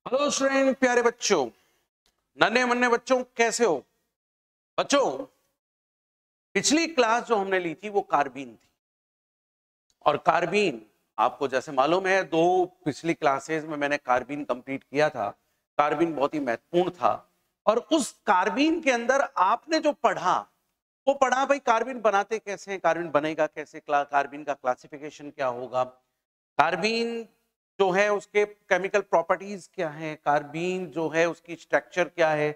Hello student, प्यारे बच्चों, नन्हे मुन्ने बच्चों, कैसे हो बच्चों। पिछली क्लास जो हमने ली थी वो कार्बीन थी, और कार्बीन आपको जैसे मालूम है, दो पिछली क्लासेस में मैंने कार्बीन कंप्लीट किया था। कार्बीन बहुत ही महत्वपूर्ण था, और उस कार्बीन के अंदर आपने जो पढ़ा वो पढ़ा भाई कार्बीन बनाते कैसे हैं, कार्बीन बनेगा कैसे, कार्बीन का क्लासिफिकेशन क्या होगा, कार्बीन जो है उसके केमिकल प्रॉपर्टीज क्या है, कार्बीन जो है उसकी स्ट्रक्चर क्या है,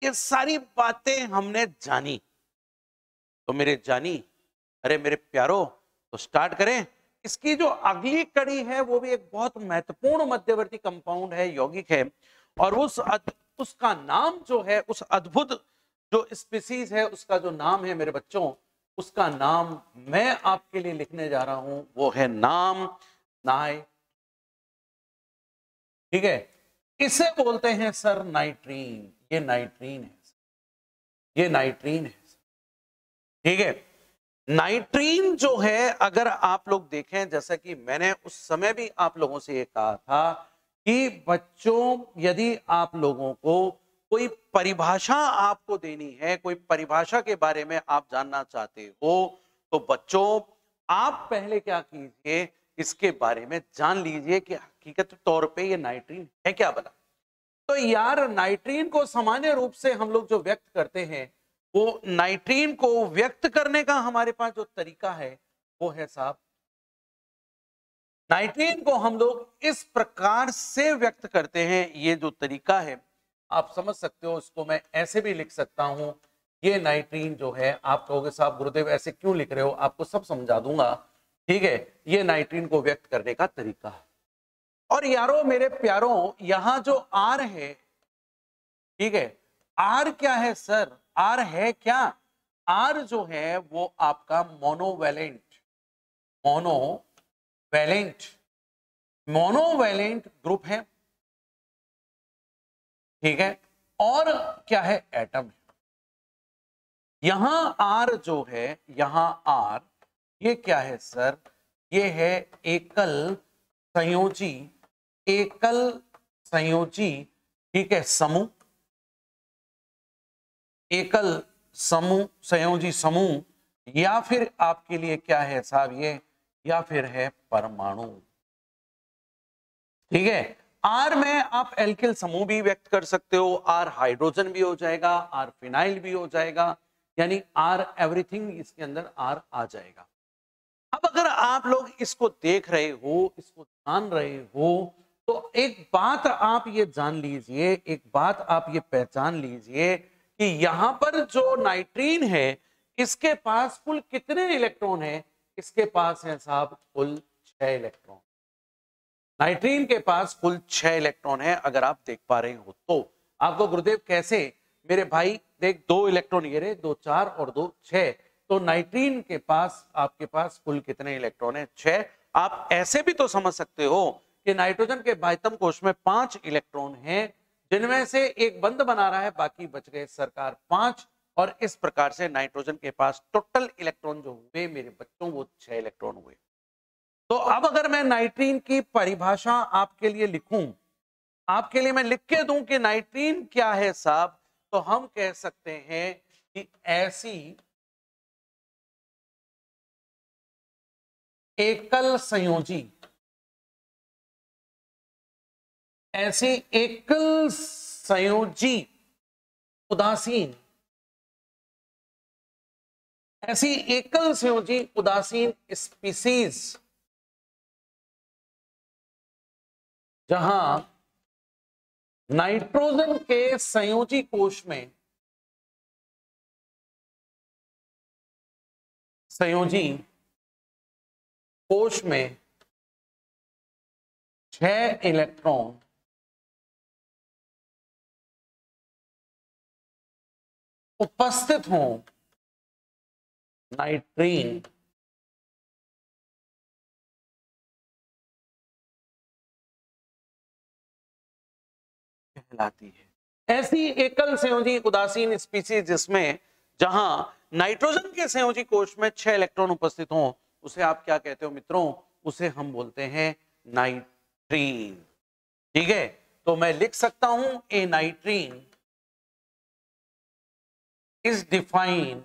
ये सारी बातें हमने जानी। तो मेरे जानी, अरे मेरे प्यारो, तो स्टार्ट करें। इसकी जो अगली कड़ी है वो भी एक बहुत महत्वपूर्ण मध्यवर्ती कंपाउंड है, यौगिक है, और उसका नाम जो है, उस अद्भुत जो स्पीसीज है उसका जो नाम है मेरे बच्चों, उसका नाम मैं आपके लिए लिखने जा रहा हूं, वो है नाम नाइ। ठीक है, इसे बोलते हैं सर नाइट्रीन। ये नाइट्रीन है, ये नाइट्रीन है। ठीक है, नाइट्रीन जो है, अगर आप लोग देखें, जैसा कि मैंने उस समय भी आप लोगों से ये कहा था कि बच्चों, यदि आप लोगों को कोई परिभाषा आपको देनी है, कोई परिभाषा के बारे में आप जानना चाहते हो, तो बच्चों आप पहले क्या कीजिए, इसके बारे में जान लीजिए कि हकीकत तौर पे ये नाइट्रीन है क्या बना। तो यार, नाइट्रीन को सामान्य रूप से हम लोग जो व्यक्त करते हैं, वो नाइट्रीन को व्यक्त करने का हमारे पास जो तरीका है वो है साहब, नाइट्रीन को हम लोग इस प्रकार से व्यक्त करते हैं। ये जो तरीका है आप समझ सकते हो, इसको मैं ऐसे भी लिख सकता हूं। ये नाइट्रीन जो है, आप कहोगे साहब गुरुदेव ऐसे क्यों लिख रहे हो, आपको सब समझा दूंगा। ठीक है, ये नाइट्रीन को व्यक्त करने का तरीका है। और यारों मेरे प्यारों, यहां जो आर है, ठीक है, आर क्या है सर, आर है क्या, आर जो है वो आपका मोनोवैलेंट, मोनोवैलेंट, मोनोवैलेंट ग्रुप है। ठीक है, और क्या है, एटम है। यहां आर जो है, यहां आर, ये क्या है सर, ये है एकल संयोजी, एकल संयोजी, ठीक है, समूह, एकल समूह, संयोजी समूह, या फिर आपके लिए क्या है साहब ये, या फिर है परमाणु। ठीक है, आर में आप एल्किल समूह भी व्यक्त कर सकते हो, आर हाइड्रोजन भी हो जाएगा, आर फिनाइल भी हो जाएगा, यानी आर एवरीथिंग, इसके अंदर आर आ जाएगा। अब अगर आप लोग इसको देख रहे हो, इसको जान रहे हो, तो एक बात आप ये जान लीजिए, एक बात आप ये पहचान लीजिए कि यहां पर जो नाइट्रीन है, इसके पास कुल कितने इलेक्ट्रॉन है, इसके पास है साहब कुल 6 इलेक्ट्रॉन। नाइट्रीन के पास कुल 6 इलेक्ट्रॉन है, अगर आप देख पा रहे हो तो। आपको गुरुदेव कैसे, मेरे भाई देख, 2 इलेक्ट्रॉन ये रहे, 2 4 और 2 6, तो नाइट्रीन के पास आपके पास कुल कितने इलेक्ट्रॉन है, 6। आप ऐसे भी तो समझ सकते हो कि नाइट्रोजन के बाह्यतम कोश में 5 इलेक्ट्रॉन हैं, जिनमें से एक बंद बना रहा है, बाकी बच गए सरकार 5, और इस प्रकार से नाइट्रोजन के पास टोटल इलेक्ट्रॉन जो हुए मेरे बच्चों, वो 6 इलेक्ट्रॉन हुए। तो अब अगर मैं नाइट्रीन की परिभाषा आपके लिए लिखूं, आपके लिए मैं लिख के दूं कि नाइट्रीन क्या है साहब, तो हम कह सकते हैं कि ऐसी एकल संयोजी, ऐसी एकल संयोजी उदासीन, ऐसी एकल संयोजी उदासीन स्पीसीज जहां नाइट्रोजन के संयोजी कोश में, संयोजी कोश में 6 इलेक्ट्रॉन उपस्थित हों, नाइट्रीन कहलाती है। ऐसी एकल संयोजी उदासीन स्पीसीज जिसमें, जहां नाइट्रोजन के संयोजी कोश में 6 इलेक्ट्रॉन उपस्थित हों, उसे आप क्या कहते हो मित्रों, उसे हम बोलते हैं नाइट्रीन। ठीक है, तो मैं लिख सकता हूं a nitrene is defined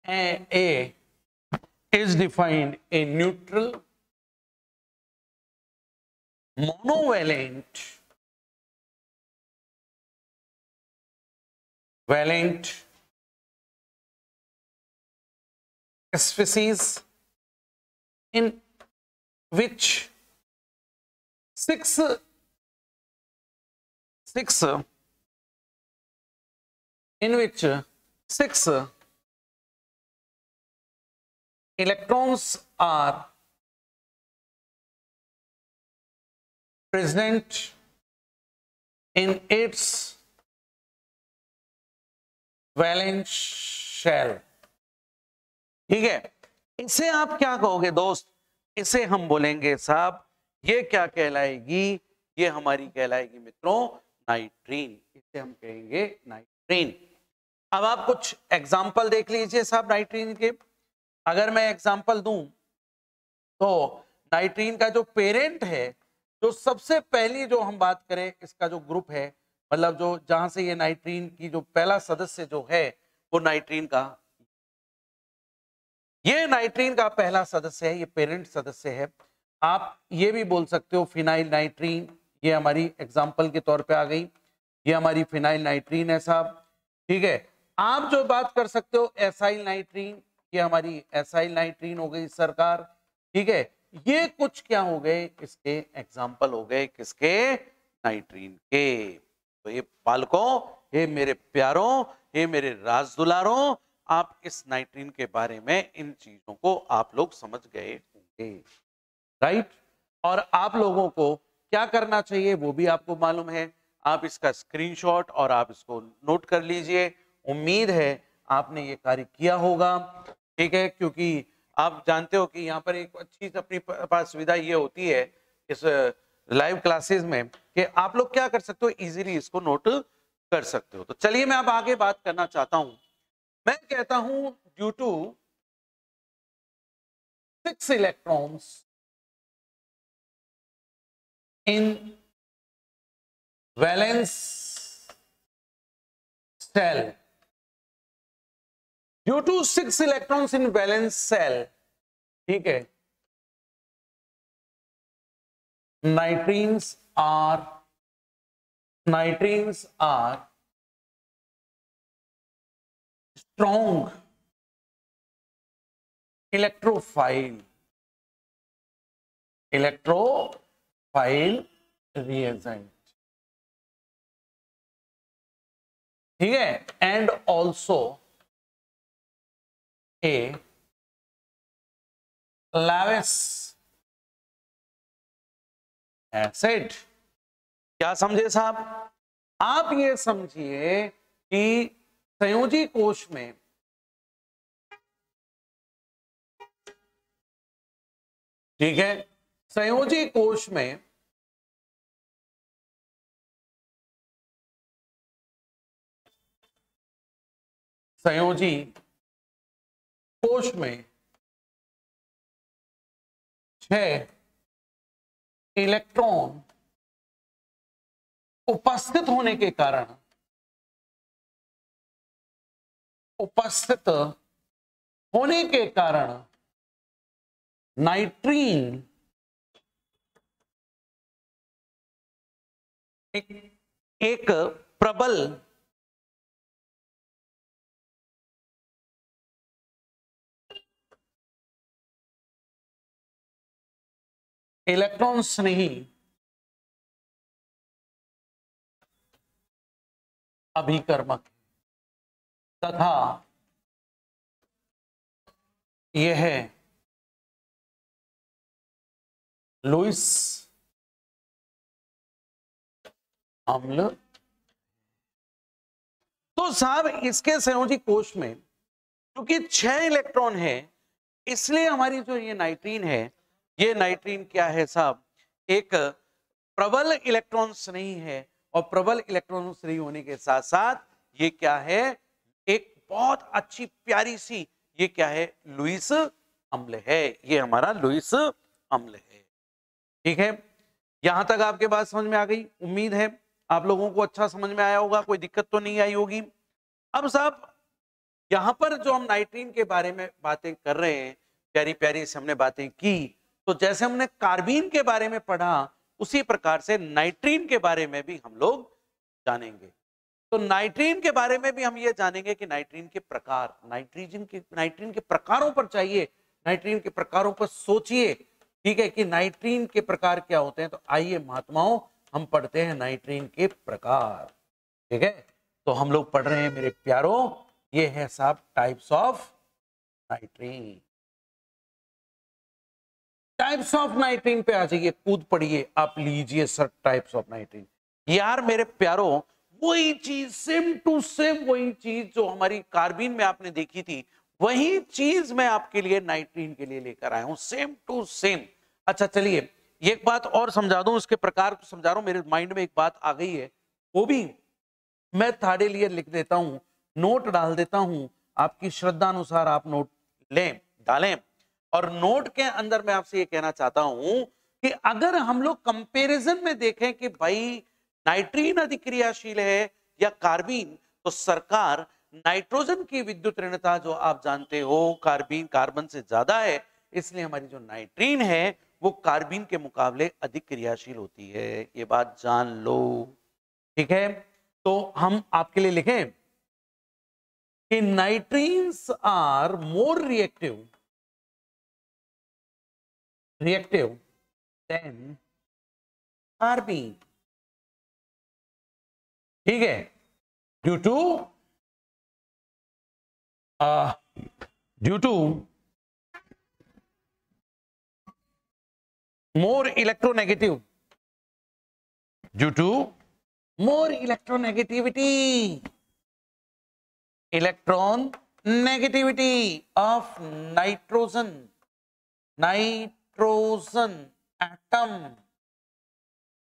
A is defined a neutral monovalent species in which six electrons are present in its valence shell. ठीक है, इसे आप क्या कहोगे दोस्त? इसे हम बोलेंगे साहब ये क्या कहलाएगी? ये हमारी कहलाएगी मित्रों नाइट्रीन। इसे हम कहेंगे नाइट्रीन। अब आप कुछ एग्जाम्पल देख लीजिए साहब नाइट्रीन के। अगर मैं एग्जाम्पल दूं तो नाइट्रीन का जो पेरेंट है, जो सबसे पहली जो हम बात करें इसका जो ग्रुप है, मतलब जो जहां से ये नाइट्रीन की जो पहला सदस्य जो है वो नाइट्रीन का, ये नाइट्रीन का पहला सदस्य है, ये पेरेंट सदस्य है। आप ये भी बोल सकते हो फिनाइल नाइट्रीन, ये हमारी एग्जाम्पल के तौर पे आ गई, ये हमारी फिनाइल नाइट्रीन है साहब। ठीक है, आप जो बात कर सकते हो एसाइल नाइट्रीन, ये हमारी एसाइल नाइट्रीन हो गई सरकार। ठीक है, ये कुछ क्या हो गए, इसके एग्जाम्पल हो गए किसके? नाइट्रीन के। तो ये बालकों, ये मेरे प्यारों, ये मेरे राजदुलारों, आप इस नाइट्रीन के बारे में इन चीजों को आप लोग समझ गए होंगे, राइट? और आप लोगों को क्या करना चाहिए वो भी आपको मालूम है। आप इसका स्क्रीनशॉट और आप इसको नोट कर लीजिए। उम्मीद है आपने ये कार्य किया होगा। ठीक है, क्योंकि आप जानते हो कि यहाँ पर एक अच्छी अपनी पास सुविधा ये होती है इस लाइव क्लासेस में कि आप लोग क्या कर सकते हो, इजीली इसको नोट कर सकते हो। तो चलिए मैं अब आगे बात करना चाहता हूं। मैं कहता हूं due to 6 electrons in valence shell, due to 6 electrons in valence shell, ठीक है, nitrenes are strong electrophile reagent, ठीक है, and also a Lewis acid। क्या समझे साहब? आप ये समझिए कि संयोजी कोश में ठीक है, संयोजी कोश में छह इलेक्ट्रॉन उपस्थित होने के कारण नाइट्रीन एक प्रबल इलेक्ट्रॉन स्नेही अभिकर्मक तथा यह लुईस अम्ल। तो साहब इसके संयोजी कोश में क्योंकि 6 इलेक्ट्रॉन है, इसलिए हमारी जो ये नाइट्रीन है, ये नाइट्रीन क्या है साहब? एक प्रबल इलेक्ट्रॉन स्नेही है, और प्रबल इलेक्ट्रॉन स्नेही होने के साथ साथ ये क्या है? एक बहुत अच्छी प्यारी सी ये क्या है? लुईस अम्ल है, ये हमारा लुईस अम्ल है। ठीक है, यहां तक आपके बात समझ में आ गई, उम्मीद है आप लोगों को अच्छा समझ में आया होगा, कोई दिक्कत तो नहीं आई होगी। अब साहब यहां पर जो हम नाइट्रीन के बारे में बातें कर रहे हैं, प्यारी प्यारी से हमने बातें की, तो जैसे हमने कार्बीन के बारे में पढ़ा उसी प्रकार से नाइट्रीन के बारे में भी हम लोग जानेंगे। तो नाइट्रीन के बारे में भी हम ये जानेंगे कि नाइट्रीन के प्रकार, नाइट्रीन के प्रकारों पर चाहिए, नाइट्रीन के प्रकारों पर सोचिए। ठीक है, कि नाइट्रीन के प्रकार क्या होते हैं। तो आइए महात्माओं हम पढ़ते हैं नाइट्रीन के प्रकार। ठीक है, तो हम लोग पढ़ रहे हैं मेरे प्यारों, ये है साहब टाइप्स ऑफ नाइट्रीन। टाइप्स ऑफ नाइट्रीन पे आ जाइए, कूद पड़िए, आप लीजिए सर टाइप्स ऑफ नाइट्रीन। यार मेरे प्यारों, वही चीज सेम टू सेम, वही चीज जो हमारी कार्बीन में आपने देखी थी, वही चीज मैं आपके लिए नाइट्रीन के लिए लेकर आया हूं, सेम टू सेम। अच्छा चलिए एक बात और समझा दूं, उसके प्रकार को समझा रहा हूं, मेरे माइंड में एक बात आ गई है, वो भी मैं थाड़े लिए लिख देता हूं, नोट डाल देता हूं, आपकी श्रद्धा अनुसार आप नोट लें, डालें। और नोट के अंदर मैं आपसे ये कहना चाहता हूं कि अगर हम लोग कंपैरिजन में देखें कि भाई नाइट्रीन अधिक क्रियाशील है या कार्बीन, तो सरकार नाइट्रोजन की विद्युत ऋणता जो आप जानते हो कार्बीन कार्बन से ज्यादा है, इसलिए हमारी जो नाइट्रीन है वो कार्बीन के मुकाबले अधिक क्रियाशील होती है, ये बात जान लो। ठीक है, तो हम आपके लिए लिखें कि nitrenes are more reactive than carbene. ठीक है, due to more electronegative, due to more electron negativity of nitrogen atom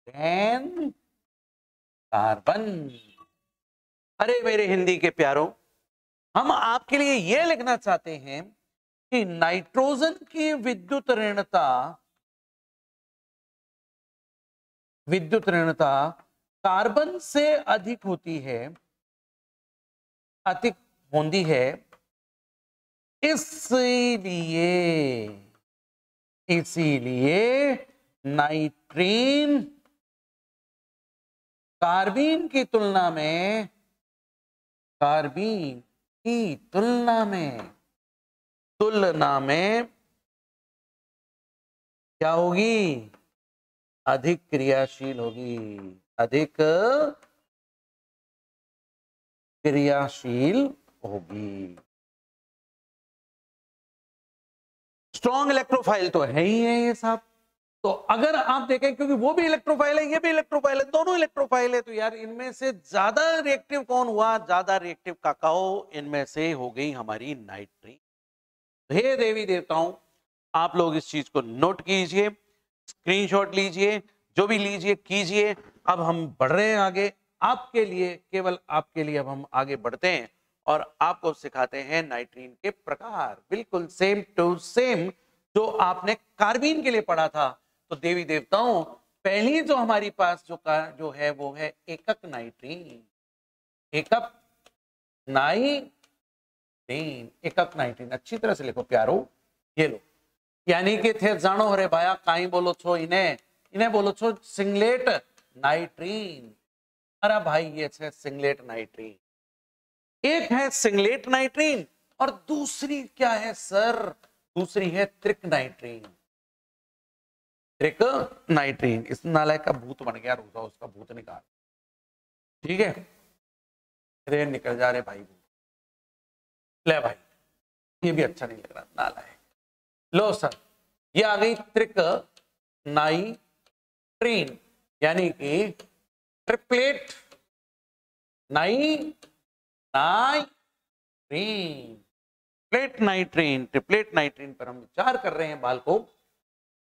than carbon। अरे मेरे हिंदी के प्यारों, हम आपके लिए यह लिखना चाहते हैं कि नाइट्रोजन की विद्युत ऋणता कार्बन से अधिक होती है, अधिक होती है, इसीलिए नाइट्रीन कार्बीन की तुलना में क्या होगी, अधिक क्रियाशील होगी, अधिक क्रियाशील होगी। स्ट्रॉन्ग इलेक्ट्रोफाइल तो है ही है ये साहब। तो अगर आप देखें, क्योंकि वो भी इलेक्ट्रोफाइल है, ये भी इलेक्ट्रोफाइल है, दोनों इलेक्ट्रोफाइल है, तो यार इनमें से ज्यादा रिएक्टिव कौन हुआ, ज्यादा रिएक्टिव काकाओ इनमें से हो गई हमारी नाइट्रीन। हे देवी देवताओं, आप लोग इस चीज को नोट कीजिए, स्क्रीनशॉट लीजिए, जो भी लीजिए कीजिए। अब हम बढ़ रहे हैं आगे, आपके लिए, केवल आपके लिए अब हम आगे बढ़ते हैं और आपको सिखाते हैं नाइट्रीन के प्रकार, बिल्कुल सेम टू सेम जो आपने कार्बीन के लिए पढ़ा था। तो देवी देवताओं, पहली जो हमारी पास जो है वो है एकक नाइट्रीन। एकक नाइट्रीन अच्छी तरह से लिखो प्यारो, ये लो, यानी कि थे जानो रे भाया काई बोलो छो, इन्हें बोलो छो सिंगलेट नाइट्रीन। अरे भाई ये है सिंगलेट नाइट्रीन, एक है सिंगलेट नाइट्रीन और दूसरी क्या है सर, दूसरी है त्रिक नाइट्रीन। त्रिक नाइट्रीन, इस नालायक का भूत बन गया, रोजा उसका भूत निकाल। ठीक है, अरे निकल जा रहे भाई, ले भाई ये भी अच्छा नहीं लग रहा, नालायक। लो सर, ये आ गई त्रिक नाइट्रीन, यानी कि ट्रिपलेट ट्रिपलेट नाइट्रीन पर हम विचार कर रहे हैं बालकों।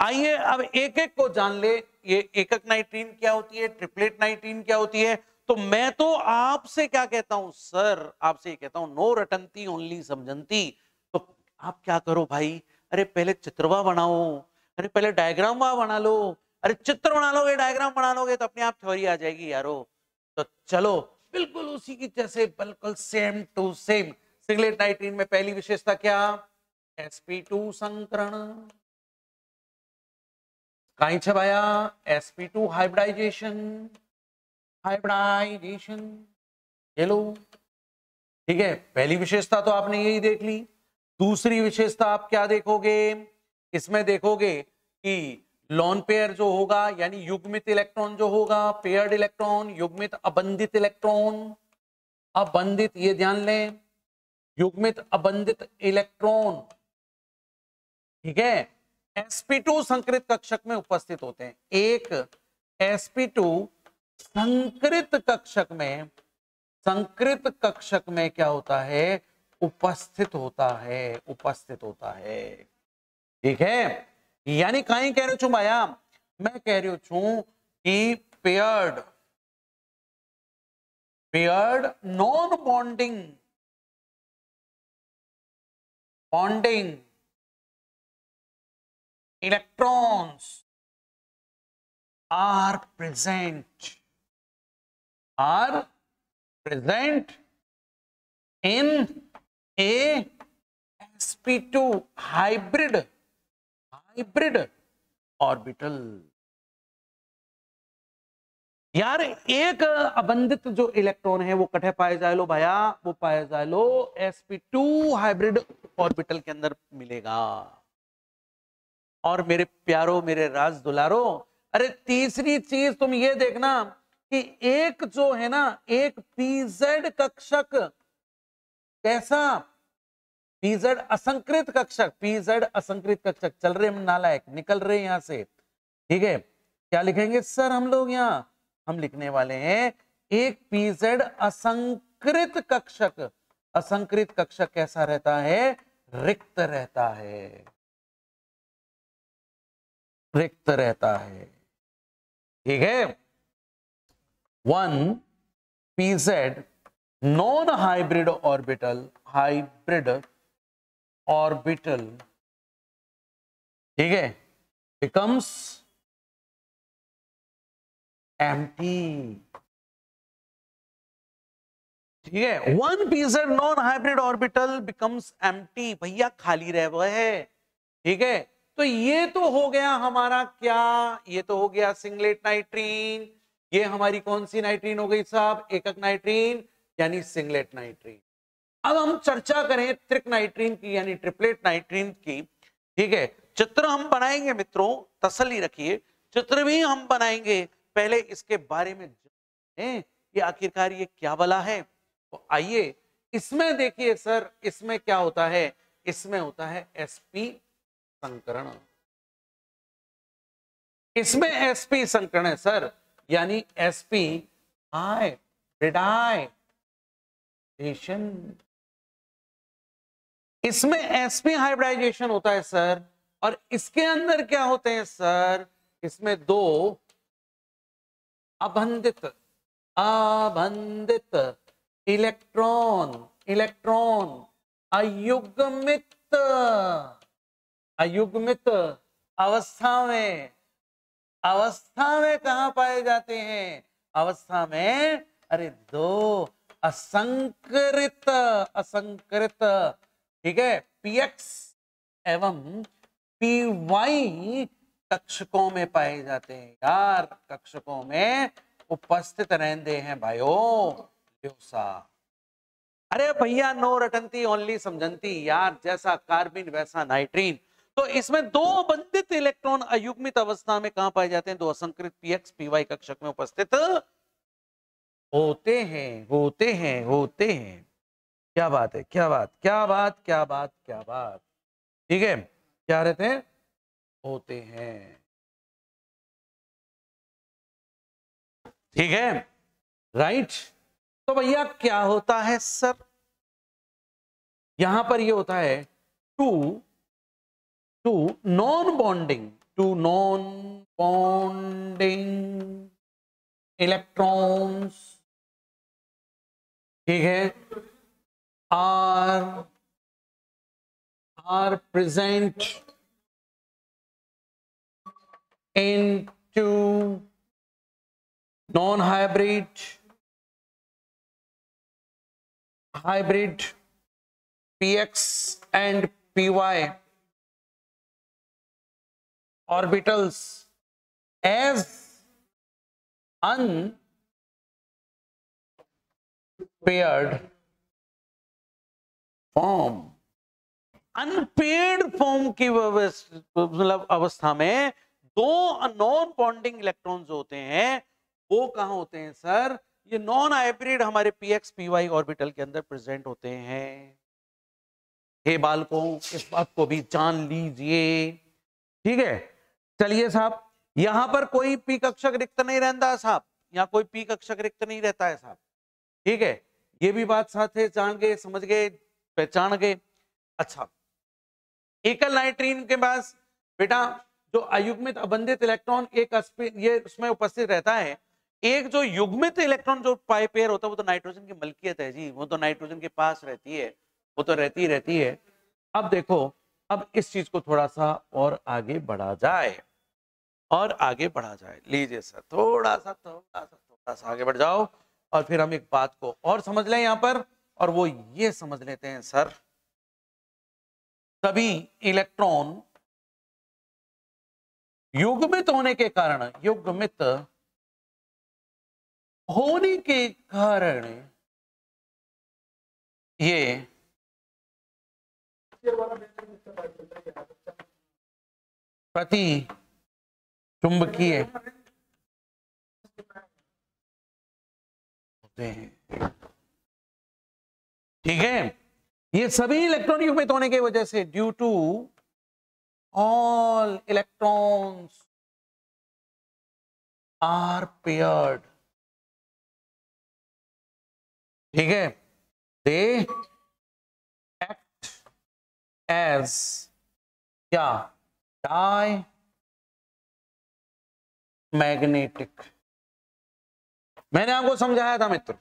आइए अब एक एक को जान ले, ये एकक नाइट्रीन क्या होती है, ट्रिपलेट नाइट्रीन क्या होती है। तो मैं तो आपसे क्या कहता हूं सर, आपसे कहता हूं नो रटंती ओनली समझंती। तो आप क्या करो भाई, अरे पहले चित्रवा बनाओ, अरे पहले डायग्राम बना लो, अरे चित्र बना लोगे डायग्राम बना लोगे तो अपने आप थ्योरी आ जाएगी यारो। तो चलो बिल्कुल उसी की जैसे, बिल्कुल same to same. Singlet nitrene में पहली विशेषता क्या, sp2 संकरण। कहीं छपाया sp2 हाइब्रिडाइजेशन, हाइब्रिडाइजेशन, ये लो। ठीक है, पहली विशेषता तो आपने यही देख ली। दूसरी विशेषता आप क्या देखोगे, इसमें देखोगे कि लॉन पेयर जो होगा यानी युग्मित इलेक्ट्रॉन जो होगा, पेयर्ड इलेक्ट्रॉन, युग्मित अबंधित इलेक्ट्रॉन, अबंधित ये ध्यान लें, युग्मित अबंधित इलेक्ट्रॉन, ठीक है, sp2 संकृत कक्षक में उपस्थित होते हैं। एक sp2 संकृत कक्षक में, संकृत कक्षक में क्या होता है, उपस्थित होता है, उपस्थित होता है। ठीक है, यानी कहीं कह रहे छू माया, मैं कह रही छू कि paired, paired non bonding, bonding electrons are present in a sp2 hybrid orbital। यार एक अबंधित जो इलेक्ट्रॉन है वो कटे पाए जाए लो भैया, वो पाए जाए लो sp2 हाइब्रिड ऑर्बिटल के अंदर मिलेगा। और मेरे प्यारो, मेरे राज दुलारो, अरे तीसरी चीज तुम ये देखना कि एक जो है ना, एक पीजेड कक्षक, कैसा, पीजेड असंकृत कक्षक, पीजेड असंकृत कक्षक, चल रहे हम नालायक, निकल रहे यहां से। ठीक है, क्या लिखेंगे सर हम लोग यहां, हम लिखने वाले हैं एक पीजेड असंकृत कक्षक। असंकृत कक्षक कैसा रहता है, रिक्त रहता है, रिक्त रहता है। ठीक है, one PZ non hybrid orbital, hybrid orbital, ठीक है, बिकम्स एम्प्टी। ठीक है, one PZ non hybrid orbital becomes empty, भैया खाली रह गए है। ठीक है, तो ये तो हो गया हमारा क्या, ये तो हो गया सिंगलेट नाइट्रीन। ये हमारी कौन सी नाइट्रीन हो गई साहब, एकक नाइट्रीन यानी सिंगलेट नाइट्रीन। अब हम चर्चा करें त्रिक नाइट्रीन की यानी ट्रिपलेट नाइट्रीन की। ठीक है, चित्र हम बनाएंगे मित्रों, तसल्ली रखिए, चित्र भी हम बनाएंगे, पहले इसके बारे में ये आखिरकार ये क्या बला है। तो आइए इसमें देखिए सर, इसमें क्या होता है, इसमें होता है sp संकरण, इसमें sp संकरण है सर, यानी sp हाइब्रिडाइजेशन, इसमें sp हाइब्रिडाइजेशन होता है सर। और इसके अंदर क्या होते हैं सर, इसमें दो अबंधित, अबंधित इलेक्ट्रॉन, इलेक्ट्रॉन अयुग्मित, अयुग्मित अवस्था में, अवस्था में कहां पाए जाते हैं, अवस्था में, अरे दो असंकृत, असंकृत, ठीक है, px एवं py कक्षकों में पाए जाते हैं। यार कक्षकों में उपस्थित रहते हैं भाइयों, ल्योसा। अरे भैया नो रटंती ओनली समझंती, यार जैसा कार्बिन वैसा नाइट्रीन। तो इसमें दो बंधित इलेक्ट्रॉन अयुग्मित अवस्था में कहां पाए जाते हैं, दो असंकृत px py कक्षक में उपस्थित होते हैं, होते हैं, होते हैं। क्या बात है, क्या बात, क्या बात, क्या बात, क्या बात। ठीक है, क्या रहते हैं, होते हैं। ठीक है, राइट। तो भैया क्या होता है सर, यहां पर ये होता है two, two non bonding, two non bonding electrons, ठीक है, are are present into non-hybrid, hybrid px and py orbitals as unpaired form। Unpaired form की मतलब अवस्था में दो नॉन बॉन्डिंग इलेक्ट्रॉन्स होते हैं, वो कहां होते हैं सर? ये नॉन हाइब्रिड हमारे पीएक्स पीवाई ऑर्बिटल के अंदर प्रेजेंट होते हैं। हे बालकों, इस बात को भी जान लीजिए, ठीक है। चलिए साहब, यहां पर कोई पी कक्षक रिक्त नहीं रहता साहब, यहाँ कोई पी कक्षक रिक्त नहीं रहता है साहब, ठीक है। ये भी बात साथ है, जान गए, समझ गए, पहचान गए। अच्छा, एकल नाइट्रीन के पास बेटा जो अयुग्मित अबंधित इलेक्ट्रॉन एक ये उसमें उपस्थित रहता है। एक जो युग्मित इलेक्ट्रॉन जो पाई पेयर होता है वो तो नाइट्रोजन की मलकियत है जी, वो तो नाइट्रोजन के पास रहती है, वो तो रहती है। अब देखो, अब इस चीज को थोड़ा सा और आगे बढ़ा जाए, और आगे बढ़ा जाए। लीजिए सर, थोड़ा सा आगे बढ़ जाओ, और फिर हम एक बात को और समझ लें यहां पर, और वो ये समझ लेते हैं सर, सभी इलेक्ट्रॉन युग्मित होने के कारण, युग्मित होने के कारण ये प्रति चुंबकीय होते हैं, ठीक है। ये सभी इलेक्ट्रॉन युग्मित होने की वजह से, due to all electrons are paired, ठीक है, दे एक्ट एज क्या? Diamagnetic. मैंने आपको समझाया था मित्र,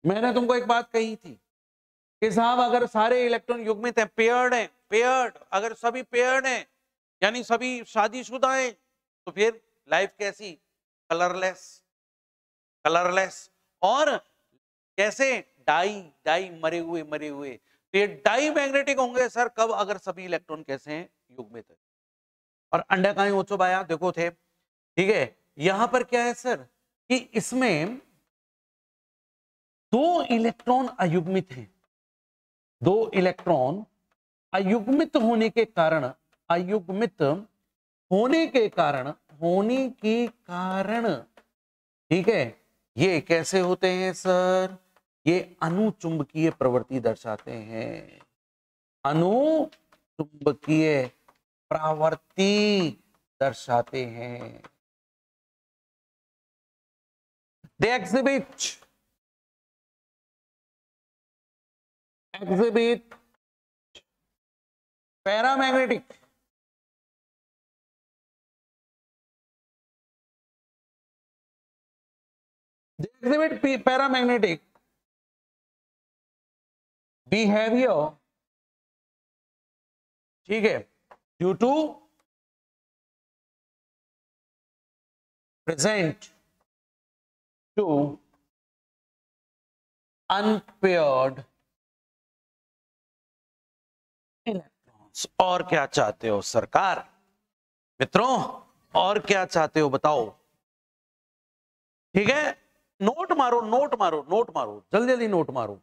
मैंने तुमको एक बात कही थी कि साहब अगर सारे इलेक्ट्रॉन युग्मित हैं, पेयर्ड हैं, पेयर्ड, अगर सभी पेयर्ड हैं यानी सभी शादीशुदा हैं, तो फिर लाइफ कैसी? Colourless, colourless. और कैसे? डाई, डाई, मरे हुए। तो ये डाई मैग्नेटिक होंगे सर कब? अगर सभी इलेक्ट्रॉन कैसे हैं? युग्मित है। और अंडाकाय ओचो बाया देखो थे, ठीक है। यहां पर क्या है सर कि इसमें दो इलेक्ट्रॉन अयुग्मित हैं, दो इलेक्ट्रॉन अयुग्मित होने के कारण, अयुग्मित होने के कारण, ठीक है, ये कैसे होते हैं सर? ये अनुचुंबकीय प्रवृत्ति दर्शाते हैं, अनुचुंबकीय प्रवृत्ति दर्शाते हैं। They exhibit paramagnetic paramagnetic behavior, ठीक है, due to present to unpaired electrons. और क्या चाहते हो सरकार? मित्रों, और क्या चाहते हो बताओ? ठीक है, नोट मारो, जल्दी जल्दी नोट मारो।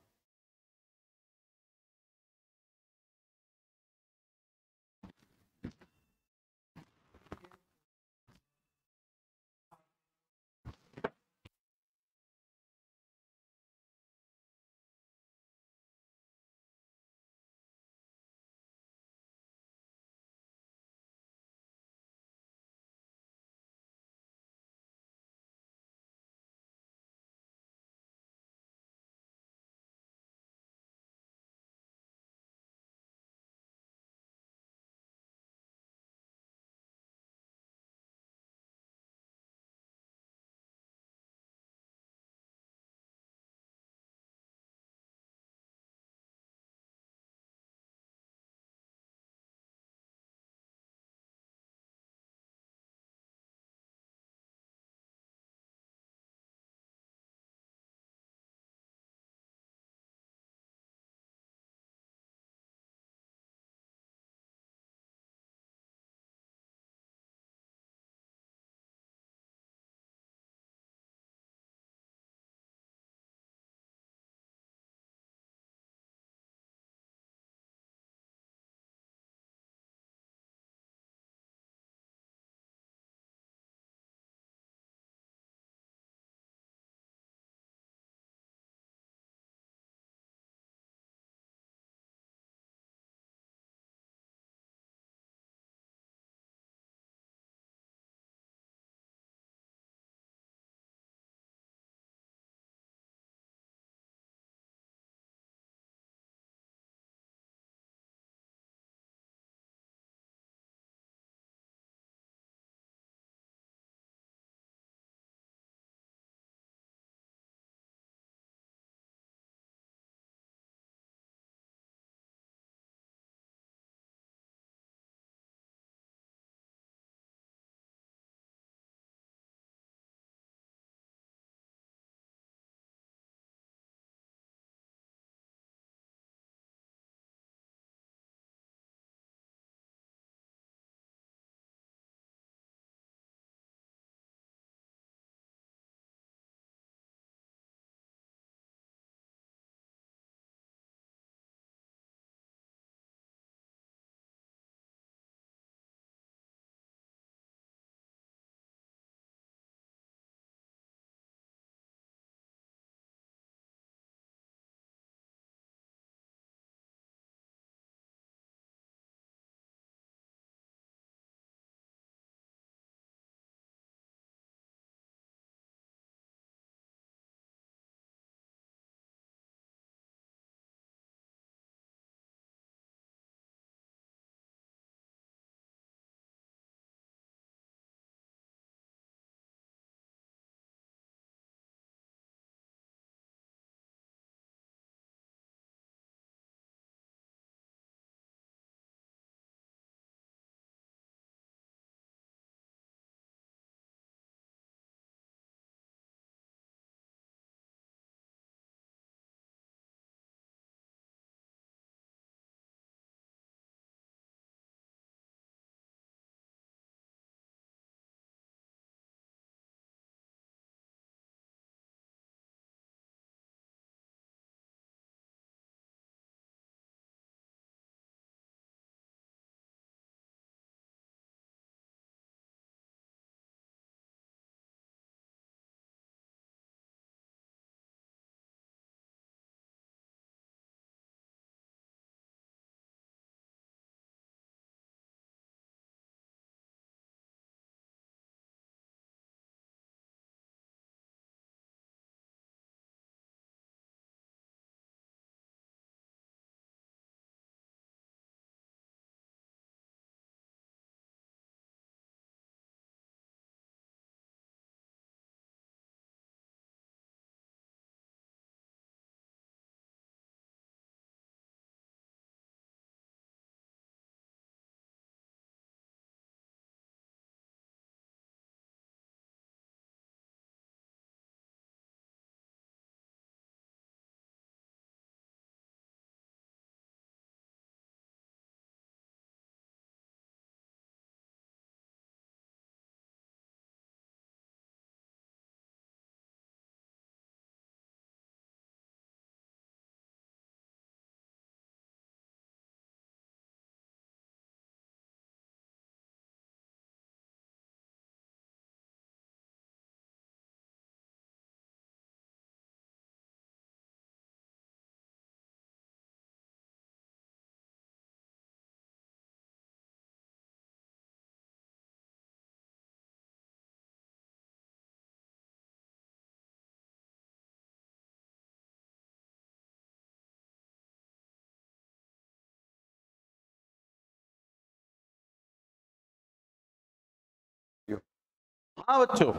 हाँ बच्चों,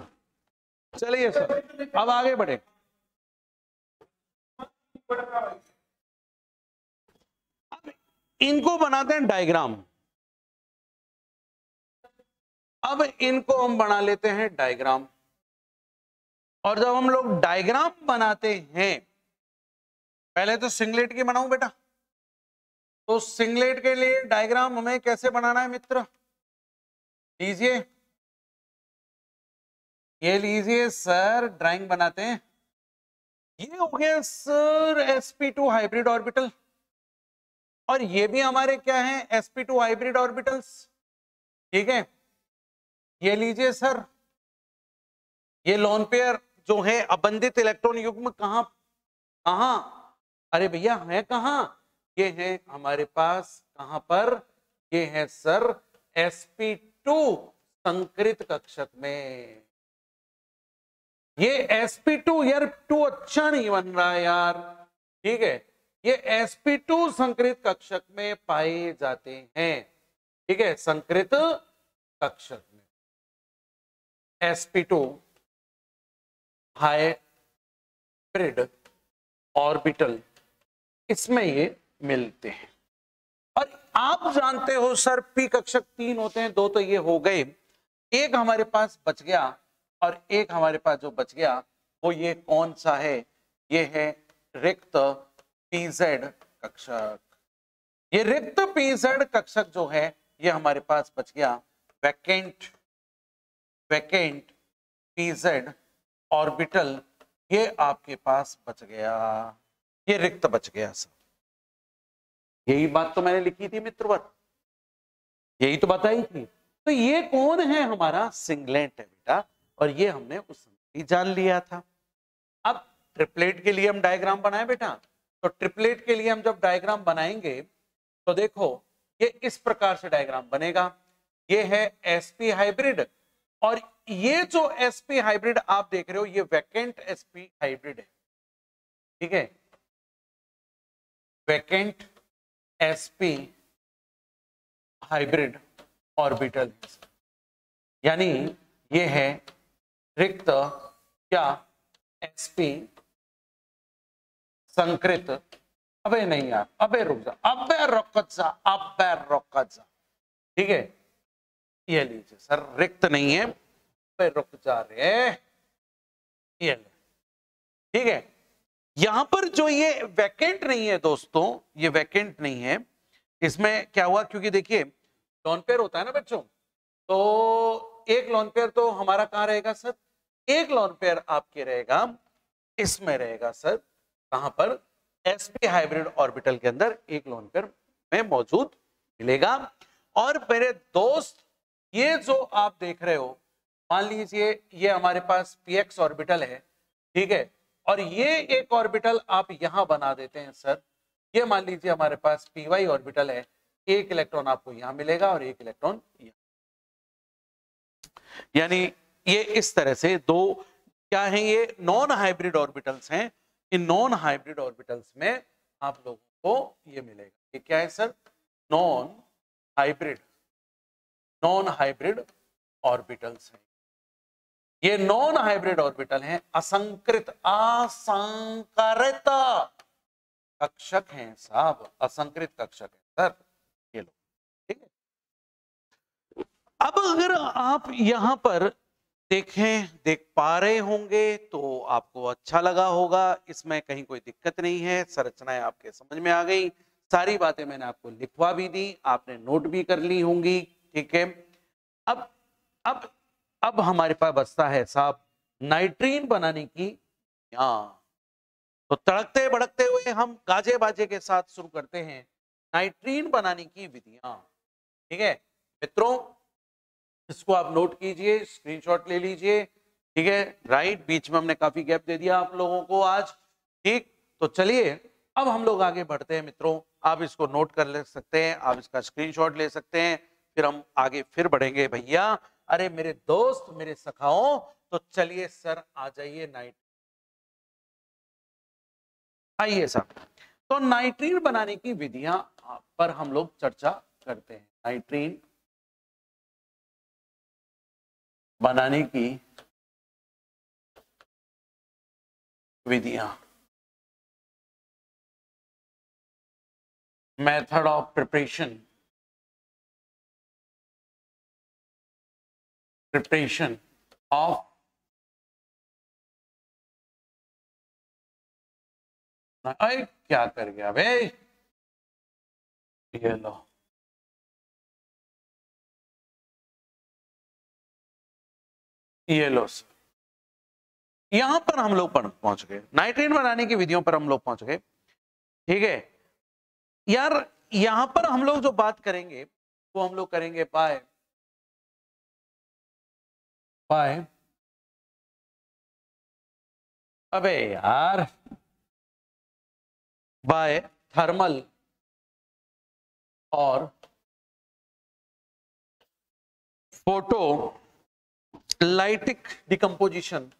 चलिए सर अब आगे बढ़े। अब इनको बनाते हैं डायग्राम। अब इनको हम बना लेते हैं डायग्राम, और जब हम लोग डायग्राम बनाते हैं, पहले तो सिंगलेट की बनाऊं बेटा। तो सिंगलेट के लिए डायग्राम हमें कैसे बनाना है मित्र, लीजिए, ये लीजिए सर, ड्राइंग बनाते हैं। ये हो गया सर sp2 हाइब्रिड ऑर्बिटल, और ये भी हमारे क्या है, sp2 हाइब्रिड ऑर्बिटल्स, ठीक है। ये लीजिए सर, ये लोन पेयर जो है अबंधित इलेक्ट्रॉन युग्म कहां कहां, अरे भैया है कहां, ये है हमारे पास कहां पर, ये है सर sp2 संकृत कक्षक में। ये sp2 यार 2 अच्छा नहीं बन रहा है यार, ठीक है। ये sp2 संकृत कक्षक में पाए जाते हैं, ठीक है, संकृत कक्षक में sp2 हाइब्रिड ऑर्बिटल, इसमें ये मिलते हैं। और आप जानते हो सर p कक्षक 3 होते हैं, 2 तो ये हो गए, एक हमारे पास बच गया, और एक हमारे पास जो बच गया वो ये कौन सा है, ये है रिक्त pz कक्षक। ये रिक्त pz कक्षक जो है ये हमारे पास बच गया, वैकेंट pz ऑर्बिटल, ये आपके पास बच गया, ये रिक्त बच गया सर। यही बात तो मैंने लिखी थी मित्रवर, यही तो बताई थी। तो ये कौन है, हमारा सिंगलेट है बेटा, और ये हमने उस समय जान लिया था। अब ट्रिपलेट के लिए हम डायग्राम बनाए बेटा, तो ट्रिपलेट के लिए हम जब डायग्राम बनाएंगे तो देखो ये इस प्रकार से डायग्राम बनेगा। ये है sp हाइब्रिड, और ये जो sp हाइब्रिड आप देख रहे हो ये वैकेंट sp हाइब्रिड है, ठीक है, वैकेंट sp हाइब्रिड ऑर्बिटल, यानी ये है रिक्त क्या sp संकृत, अबे नहीं यार, अबे रुक जा, अबे रुक जा, ठीक है। ये लीजिए सर, रिक्त नहीं है, अबे रुक जा रे, ये ले, ठीक है। यहां पर जो ये वैकेंट नहीं है दोस्तों, ये वैकेंट नहीं है, इसमें क्या हुआ, क्योंकि देखिए लोन पेयर होता है ना बच्चों, तो एक लोन पेयर तो हमारा कहां रहेगा सर, एक लोन पेयर आपके रहेगा इसमें रहेगा सर, कहां पर, sp हाइब्रिड ऑर्बिटल के अंदर एक लोन पेयर में मौजूद मिलेगा। और मेरे दोस्त ये जो आप देख रहे हो, मान लीजिए ये हमारे पास px ऑर्बिटल है, ठीक है, और ये एक ऑर्बिटल आप यहां बना देते हैं सर, ये मान लीजिए हमारे पास py ऑर्बिटल है, एक इलेक्ट्रॉन आपको यहां मिलेगा और एक इलेक्ट्रॉन यहां, यानी ये इस तरह से दो क्या है, ये नॉन हाइब्रिड ऑर्बिटल्स हैं। इन नॉन हाइब्रिड ऑर्बिटल्स में आप लोगों को ये मिलेगा, ये क्या है सर, नॉन हाइब्रिड ऑर्बिटल्स हैं। ये नॉन हाइब्रिड ऑर्बिटल हैं, असंकृत कक्षक हैं साहब, असंकृत कक्षक है सर, ये लो, ठीक है। अब अगर आप यहां पर देख पा रहे होंगे तो आपको अच्छा लगा होगा, इसमें कहीं कोई दिक्कत नहीं है, संरचनाएं आपके समझ में आ गई, सारी बातें मैंने आपको लिखवा भी दी, आपने नोट भी कर ली होंगी, ठीक है। अब हमारे पास बचता है साहब नाइट्रीन बनाने की, तो तड़कते भड़कते हुए हम गाजे बाजे के साथ शुरू करते हैं नाइट्रीन बनाने की विधियां, ठीक है मित्रों। इसको आप नोट कीजिए, स्क्रीनशॉट ले लीजिए, ठीक है, राइट, बीच में हमने काफी गैप दे दिया आप लोगों को आज, ठीक। तो चलिए अब हम लोग आगे बढ़ते हैं मित्रों, आप इसको नोट कर ले सकते हैं, आप इसका स्क्रीनशॉट ले सकते हैं, फिर हम आगे फिर बढ़ेंगे भैया। अरे मेरे दोस्त, मेरे सखाओं, तो चलिए सर आ जाइए आइए साहब, तो नाइट्रीन बनाने की विधियां पर हम लोग चर्चा करते हैं। नाइट्रीन बनाने की विधियां, मेथड ऑफ प्रिपरेशन ऑफ क्या कर गया भाई, ये लो ये लो सर, यहां पर हम लोग पहुंच गए, नाइट्रीन बनाने की विधियों पर हम लोग पहुंच गए। ठीक है यार, यहां पर हम लोग जो बात करेंगे वो हम लोग करेंगे बाय अबे यार बाय थर्मल और फोटो लाइटिक डिकम्पोजिशन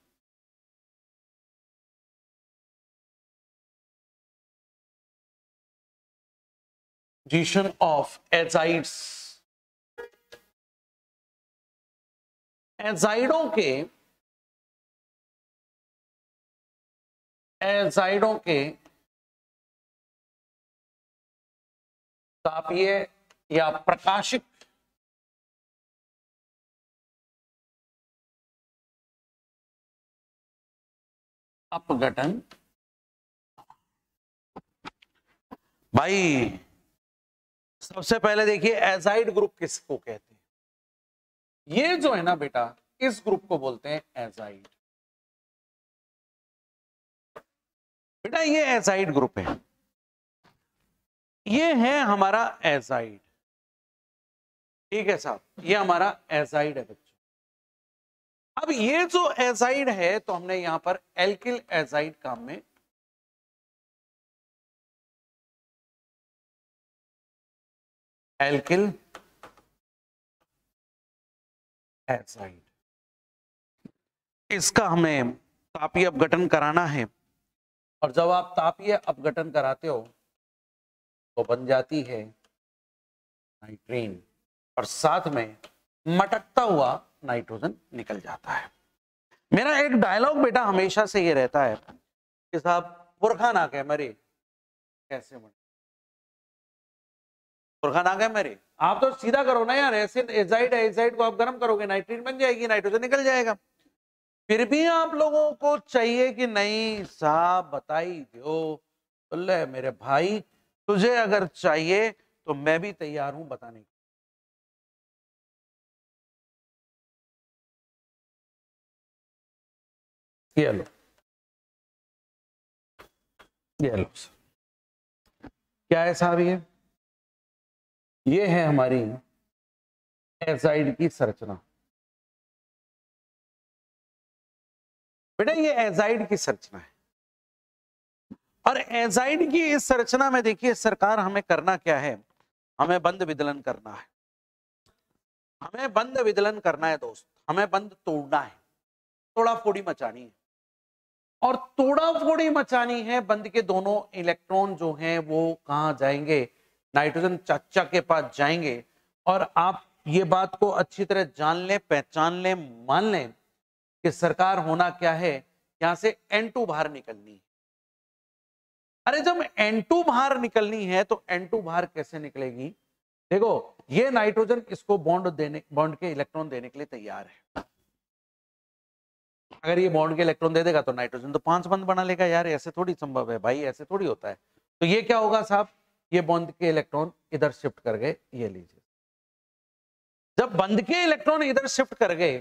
ऑफ एजाइड्स, एजाइडों के तापीय या प्रकाशिक अपघटन। भाई सबसे पहले देखिए एजाइड ग्रुप किसको कहते हैं, ये जो है ना बेटा इस ग्रुप को बोलते हैं एजाइड। बेटा ये एजाइड ग्रुप है, ये है हमारा एजाइड। ठीक है साहब, ये हमारा एजाइड है बच्चों। अब ये जो एजाइड है तो हमने यहां पर एल्किल एजाइड काम में एल्किल एजाइड, इसका हमें तापीय अपघटन कराना है। और जब आप तापीय अपघटन कराते हो तो बन जाती है नाइट्रीन और साथ में मटकता हुआ नाइट्रोजन निकल जाता है। मेरा एक डायलॉग बेटा हमेशा से ये रहता है कि साहब पुरखा ना कह मरे कैसे मरे, पुरखा ना कह मरे, आप तो सीधा करो ना यार, एसिड एजाइड है, एजाइड को आप गर्म करोगे नाइट्रीन बन जाएगी, नाइट्रोजन निकल जाएगा। फिर भी आप लोगों को चाहिए कि नहीं साहब बता ही दो, तो ले मेरे भाई तुझे अगर चाहिए तो मैं भी तैयार हूं बताने को। ये लो क्या है साहब, ये है हमारी एजाइड की संरचना। बेटा ये एजाइड की संरचना है और एजाइड की इस संरचना में देखिए सरकार हमें करना क्या है, हमें बंध विदलन करना है, हमें बंध विदलन करना है दोस्त, हमें बंध तोड़ना है, तोड़ा फोड़ी मचानी है। और तोड़ा फोड़ी मचानी है, बंध के दोनों इलेक्ट्रॉन जो हैं वो कहां जाएंगे, नाइट्रोजन चाचा के पास जाएंगे। और आप ये बात को अच्छी तरह जान लें, पहचान लें, मान लें कि सरकार होना क्या है, यहां से N2 बाहर निकलनी है। अरे जब N2 बाहर निकलनी है तो N2 बाहर कैसे निकलेगी, देखो ये नाइट्रोजन इसको बॉन्ड के इलेक्ट्रॉन देने के लिए तैयार है। अगर ये बॉन्ड के इलेक्ट्रॉन दे देगा तो नाइट्रोजन तो 5 बंध बना लेगा यार, ऐसे थोड़ी संभव है भाई, ऐसे थोड़ी होता है। तो ये क्या होगा साहब, ये बॉन्ड के इलेक्ट्रॉन इधर शिफ्ट कर गए, ये लीजिए। जब बंध के इलेक्ट्रॉन इधर शिफ्ट कर गए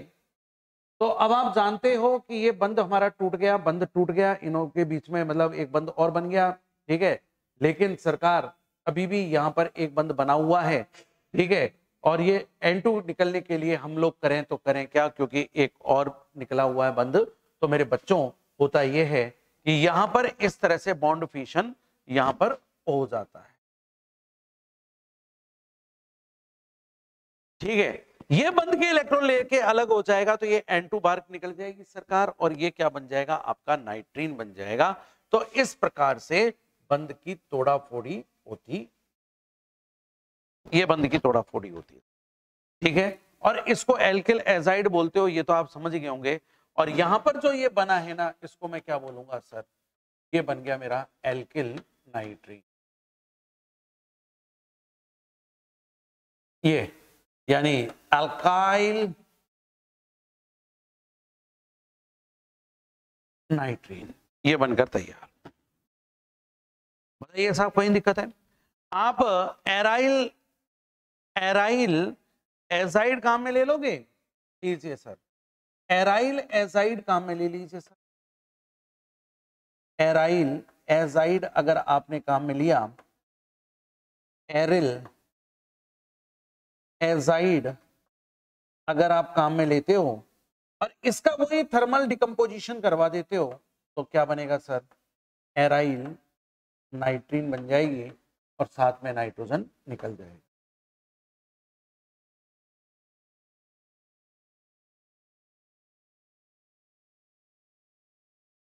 तो अब आप जानते हो कि ये बंध हमारा टूट गया, बंध टूट गया, इनों के बीच में मतलब एक बंध और बन गया। ठीक है, लेकिन सरकार अभी भी यहां पर एक बंध बना हुआ है। ठीक है, और ये N2 निकलने के लिए हम लोग करें तो करें क्या, क्योंकि एक और निकला हुआ है बंध। तो मेरे बच्चों होता यह है कि यहां पर इस तरह से बॉन्ड फिशन यहां पर हो जाता है। ठीक है, ये बंध के इलेक्ट्रॉन लेके अलग हो जाएगा तो ये N2 बाहर निकल जाएगी सरकार, और ये क्या बन जाएगा, आपका नाइट्रीन बन जाएगा। तो इस प्रकार से बंध की तोड़ा फोड़ी होती, ये बंध की तोड़ा फोड़ी होती है। ठीक है, और इसको एल्किल एजाइड बोलते हो, ये तो आप समझ गए होंगे। और यहां पर जो ये बना है ना, इसको मैं क्या बोलूंगा सर, ये बन गया मेरा एल्किल नाइट्रीन। ये यानी अल्काइल नाइट्रीन, ये बनकर तैयार। बताइए साहब कोई दिक्कत है? आप एराइल एराइल एजाइड काम में ले लोगे? लीजिए सर, एराइल एजाइड काम में ले लीजिए सर। एराइल एजाइड अगर आपने काम में लिया, एरिल एजाइड अगर आप काम में लेते हो और इसका वही थर्मल डिकम्पोजिशन करवा देते हो, तो क्या बनेगा सर? एराइल नाइट्रीन बन जाएगी और साथ में नाइट्रोजन निकल जाएगा।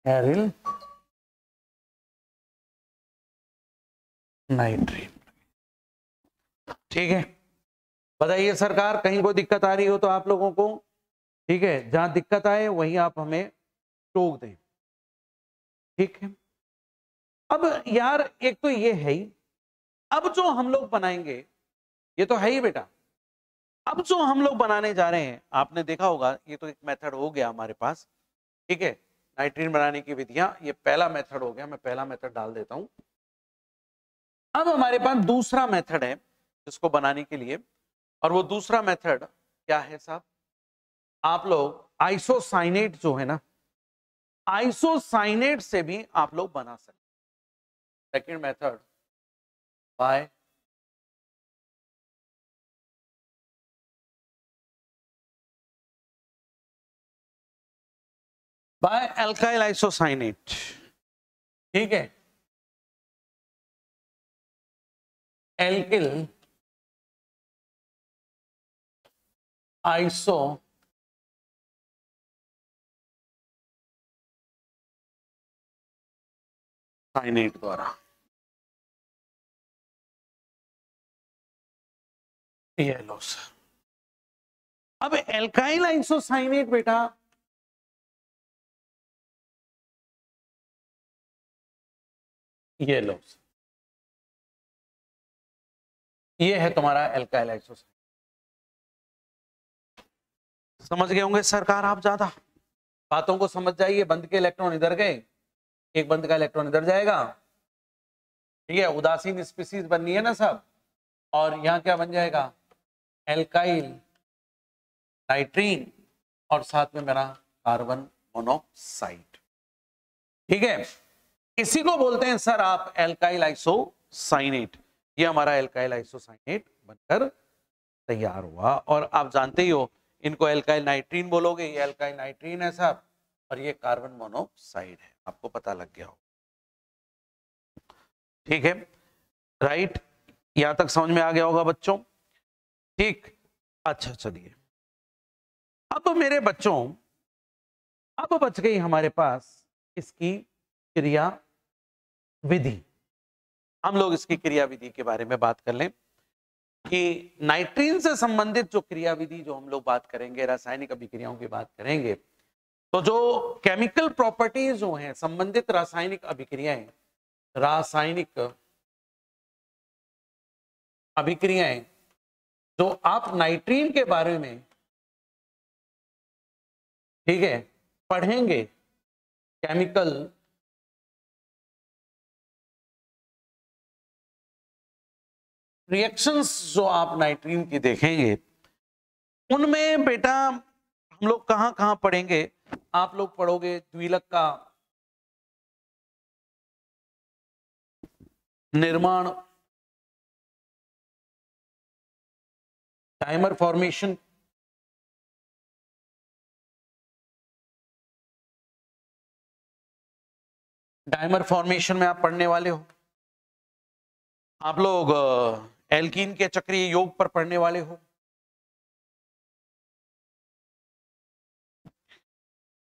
एरिल नाइट्रीन, ठीक है। बताइए सरकार, कहीं कोई दिक्कत आ रही हो तो आप लोगों को, ठीक है, जहां दिक्कत आए वहीं आप हमें टोक दें, ठीक है। अब यार एक तो ये है ही, अब जो हम लोग बनाएंगे ये तो है ही बेटा, अब जो हम लोग बनाने जा रहे हैं, आपने देखा होगा ये तो एक मेथड हो गया हमारे पास, ठीक है, नाइट्रीन बनाने की विधियां, ये पहला मेथड हो गया, मैं पहला मेथड डाल देता हूं। अब हमारे पास दूसरा मेथड है इसको बनाने के लिए, और वो दूसरा मेथड क्या है साहब? आप लोग आइसोसाइनेट जो है ना, आइसोसाइनेट से भी आप लोग बना सकते। Second method by alkyl isocyanate, ठीक है, एल्किल आइसो साइनेट द्वारा। ये लो सर, अब एल्काइल आइसोसाइनेट बेटा, ये लो सर, ये है तुम्हारा एल्काइल आइसोसाइनेट। समझ गए होंगे सरकार आप, ज्यादा बातों को समझ जाइए। बंद के इलेक्ट्रॉन इधर गए, एक बंद का इलेक्ट्रॉन इधर जाएगा, ठीक है, उदासीन स्पीसीज बननी है ना सब, और यहां क्या बन जाएगा? एल्काइल नाइट्रीन और साथ में मेरा कार्बन मोनोक्साइड, ठीक है। इसी को बोलते हैं सर आप एल्काइल आइसोसाइनेट। ये हमारा एल्काइल आइसोसाइनेट बनकर तैयार हुआ, और आप जानते ही हो इनको एल्काइल नाइट्रीन बोलोगे, ये एल्काइल नाइट्रीन है साहब, और ये कार्बन मोनोक्साइड है, आपको पता लग गया हो, ठीक है, राइट। यहां तक समझ में आ गया होगा बच्चों, ठीक। अच्छा चलिए, अब मेरे बच्चों, अब बच गई हमारे पास इसकी क्रिया विधि। हम लोग इसकी क्रिया विधि के बारे में बात कर लें कि नाइट्रीन से संबंधित जो क्रिया विधि जो हम लोग बात करेंगे, रासायनिक अभिक्रियाओं की बात करेंगे, तो जो केमिकल प्रॉपर्टीज जो हैं, संबंधित रासायनिक अभिक्रियाएं, रासायनिक अभिक्रियाएं जो आप नाइट्रीन के बारे में, ठीक है, पढ़ेंगे, केमिकल रिएक्शंस जो आप नाइट्रीन की देखेंगे, उनमें बेटा हम लोग कहां कहां पढ़ेंगे? आप लोग पढ़ोगे द्विलक का निर्माण, डाइमर फॉर्मेशन, डाइमर फॉर्मेशन में आप पढ़ने वाले हो। आप लोग एल्कीन के चक्रीय योग पर पढ़ने वाले हो,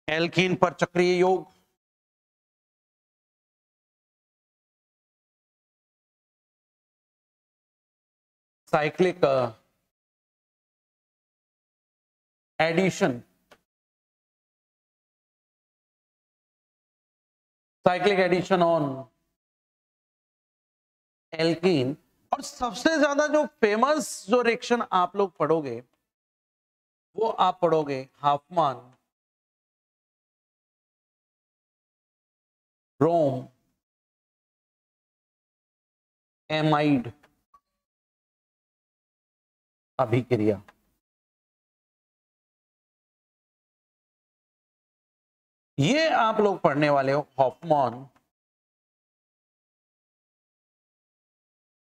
एल्कीन पर चक्रीय योग, cyclic addition, cyclic addition on alkene. और सबसे ज्यादा जो फेमस जो रिएक्शन आप लोग पढ़ोगे वो आप पढ़ोगे हाफमान ब्रोम एमाइड अभिक्रिया। ये आप लोग पढ़ने वाले हो हॉफमान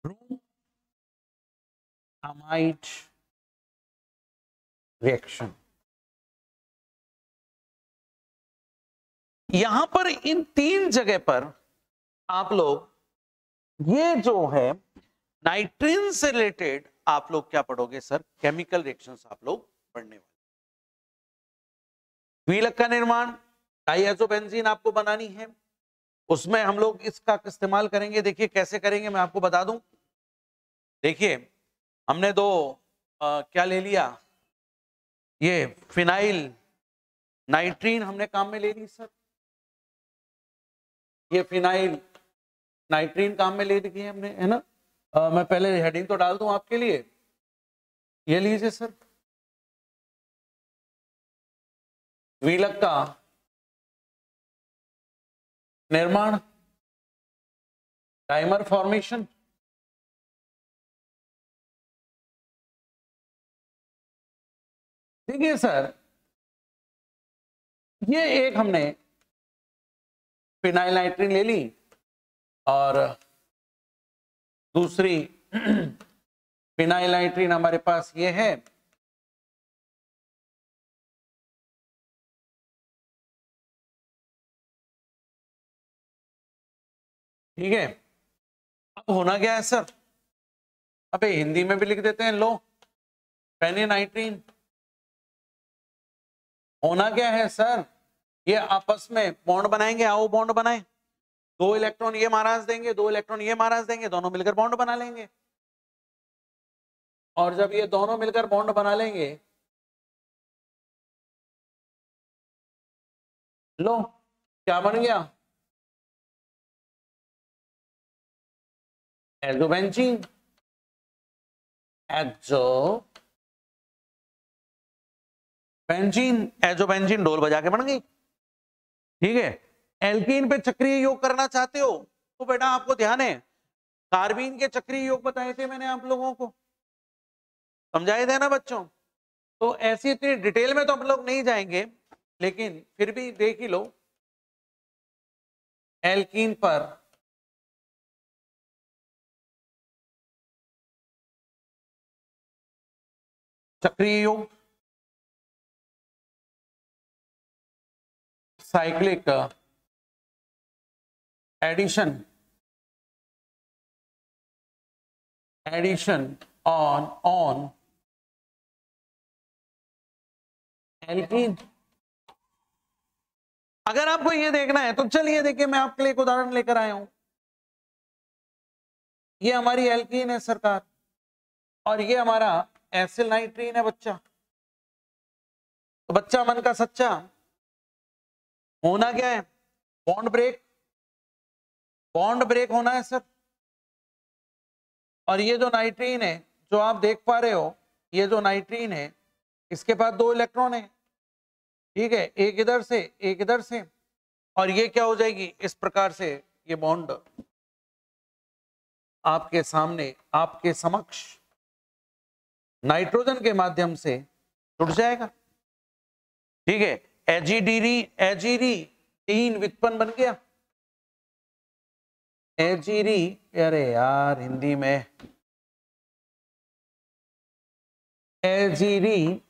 ब्रोम एमाइड रिएक्शन। यहां पर इन 3 जगह पर आप लोग ये जो है नाइट्रीन से रिलेटेड आप लोग क्या पढ़ोगे सर? केमिकल रिएक्शंस आप लोग पढ़ने वाले। द्विलक का निर्माण, डाइएज़ोबेंजीन आपको बनानी है, उसमें हम लोग इसका इस्तेमाल करेंगे। देखिए कैसे करेंगे मैं आपको बता दूं। देखिए हमने क्या ले लिया, ये फिनाइल नाइट्रीन हमने काम में ले ली सर। ये फिनाइल नाइट्रीन काम में ले ली हमने, है ना। मैं पहले हेडिंग तो डाल दूं आपके लिए। ये लीजिए सर, द्विलक का निर्माण, डाइमर फॉर्मेशन, देखिए सर ये एक हमने फिनाइल नाइट्रीन ले ली और दूसरी फिनाइल नाइट्रीन हमारे पास ये है। ठीक है, अब होना क्या है सर? अबे हिंदी में भी लिख देते हैं, लो फेनिनाइट्रीन। होना क्या है सर? ये आपस में बॉन्ड बनाएंगे, आओ बॉन्ड बनाएं। 2 इलेक्ट्रॉन ये महाराज देंगे, 2 इलेक्ट्रॉन ये महाराज देंगे, दोनों मिलकर बॉन्ड बना लेंगे। और जब ये दोनों मिलकर बॉन्ड बना लेंगे, लो क्या बन गया? एज़ोबेंजीन। एज़ोबेंजीन डोल बजा के बन गई। ठीक है, एल्कीन पे चक्रीय योग करना चाहते हो तो बेटा आपको ध्यान है, कार्बीन के चक्रीय योग बताए थे मैंने आप लोगों को, समझाए थे ना बच्चों। तो ऐसी इतनी डिटेल में तो हम लोग नहीं जाएंगे, लेकिन फिर भी देख ही लो। एल्कीन पर चक्रीय योग, साइक्लिक एडिशन ऑन एल्कीन। अगर आपको ये देखना है तो चलिए देखिए, मैं आपके लिए एक उदाहरण लेकर आया हूं। ये हमारी एल्कीन है सरकार, और ये हमारा एसिल नाइट्रीन है बच्चा। तो बच्चा मन का सच्चा, होना क्या है? बॉन्ड ब्रेक होना है सर। और ये जो नाइट्रीन है जो आप देख पा रहे हो, ये जो नाइट्रीन है इसके पास 2 इलेक्ट्रॉन है। ठीक है, एक इधर से एक इधर से, और ये क्या हो जाएगी इस प्रकार से, ये बॉन्ड आपके सामने आपके समक्ष नाइट्रोजन के माध्यम से जुड़ जाएगा। ठीक है, एजीडीन व्युत्पन्न बन गया। एजीरी, अरे यार हिंदी में एजीडीन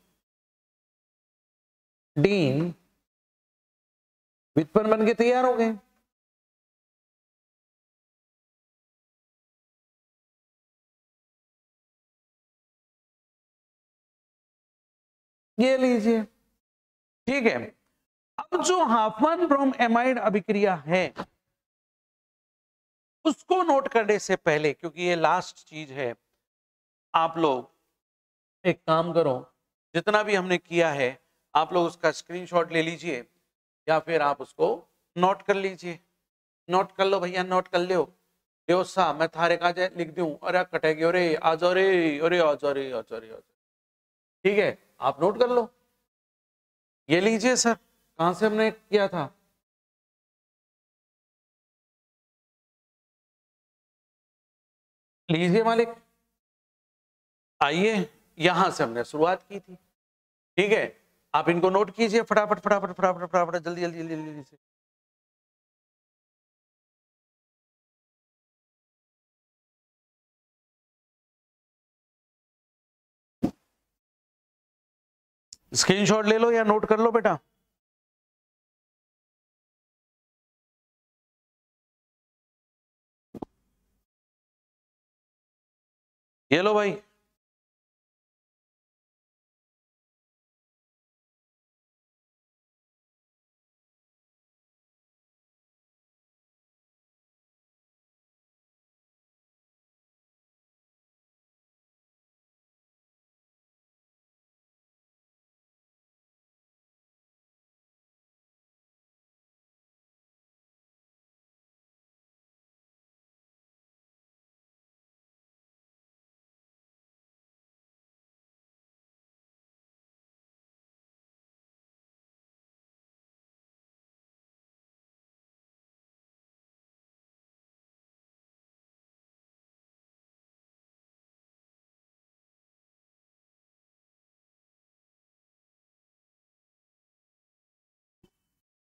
व्युत्पन्न बन के तैयार हो गए। ये लीजिए। ठीक है, अब जो हाफमैन ब्रोम एमाइड अभिक्रिया है उसको नोट करने से पहले, क्योंकि ये लास्ट चीज है, आप लोग एक काम करो, जितना भी हमने किया है आप लोग उसका स्क्रीनशॉट ले लीजिए या फिर आप उसको नोट कर लीजिए। नोट कर लो भैया, नोट कर लो। देव सा मैं थारे का लिख दूं, अरे कटेगी, अरे आ जाओ रे, अरे आ जाओ रे, आ जाओ रे, आ जाओ। ठीक है, आप नोट कर लो। ये लीजिए सर, कहां से हमने किया था? लीजिए मालिक, आइए, यहां से हमने शुरुआत की थी। ठीक है, आप इनको नोट कीजिए फटाफट फटाफट फटाफट फटाफट, जल्दी जल्दी जल्दी जल्दी से। स्क्रीनशॉट ले लो या नोट कर लो बेटा। ये लो भाई।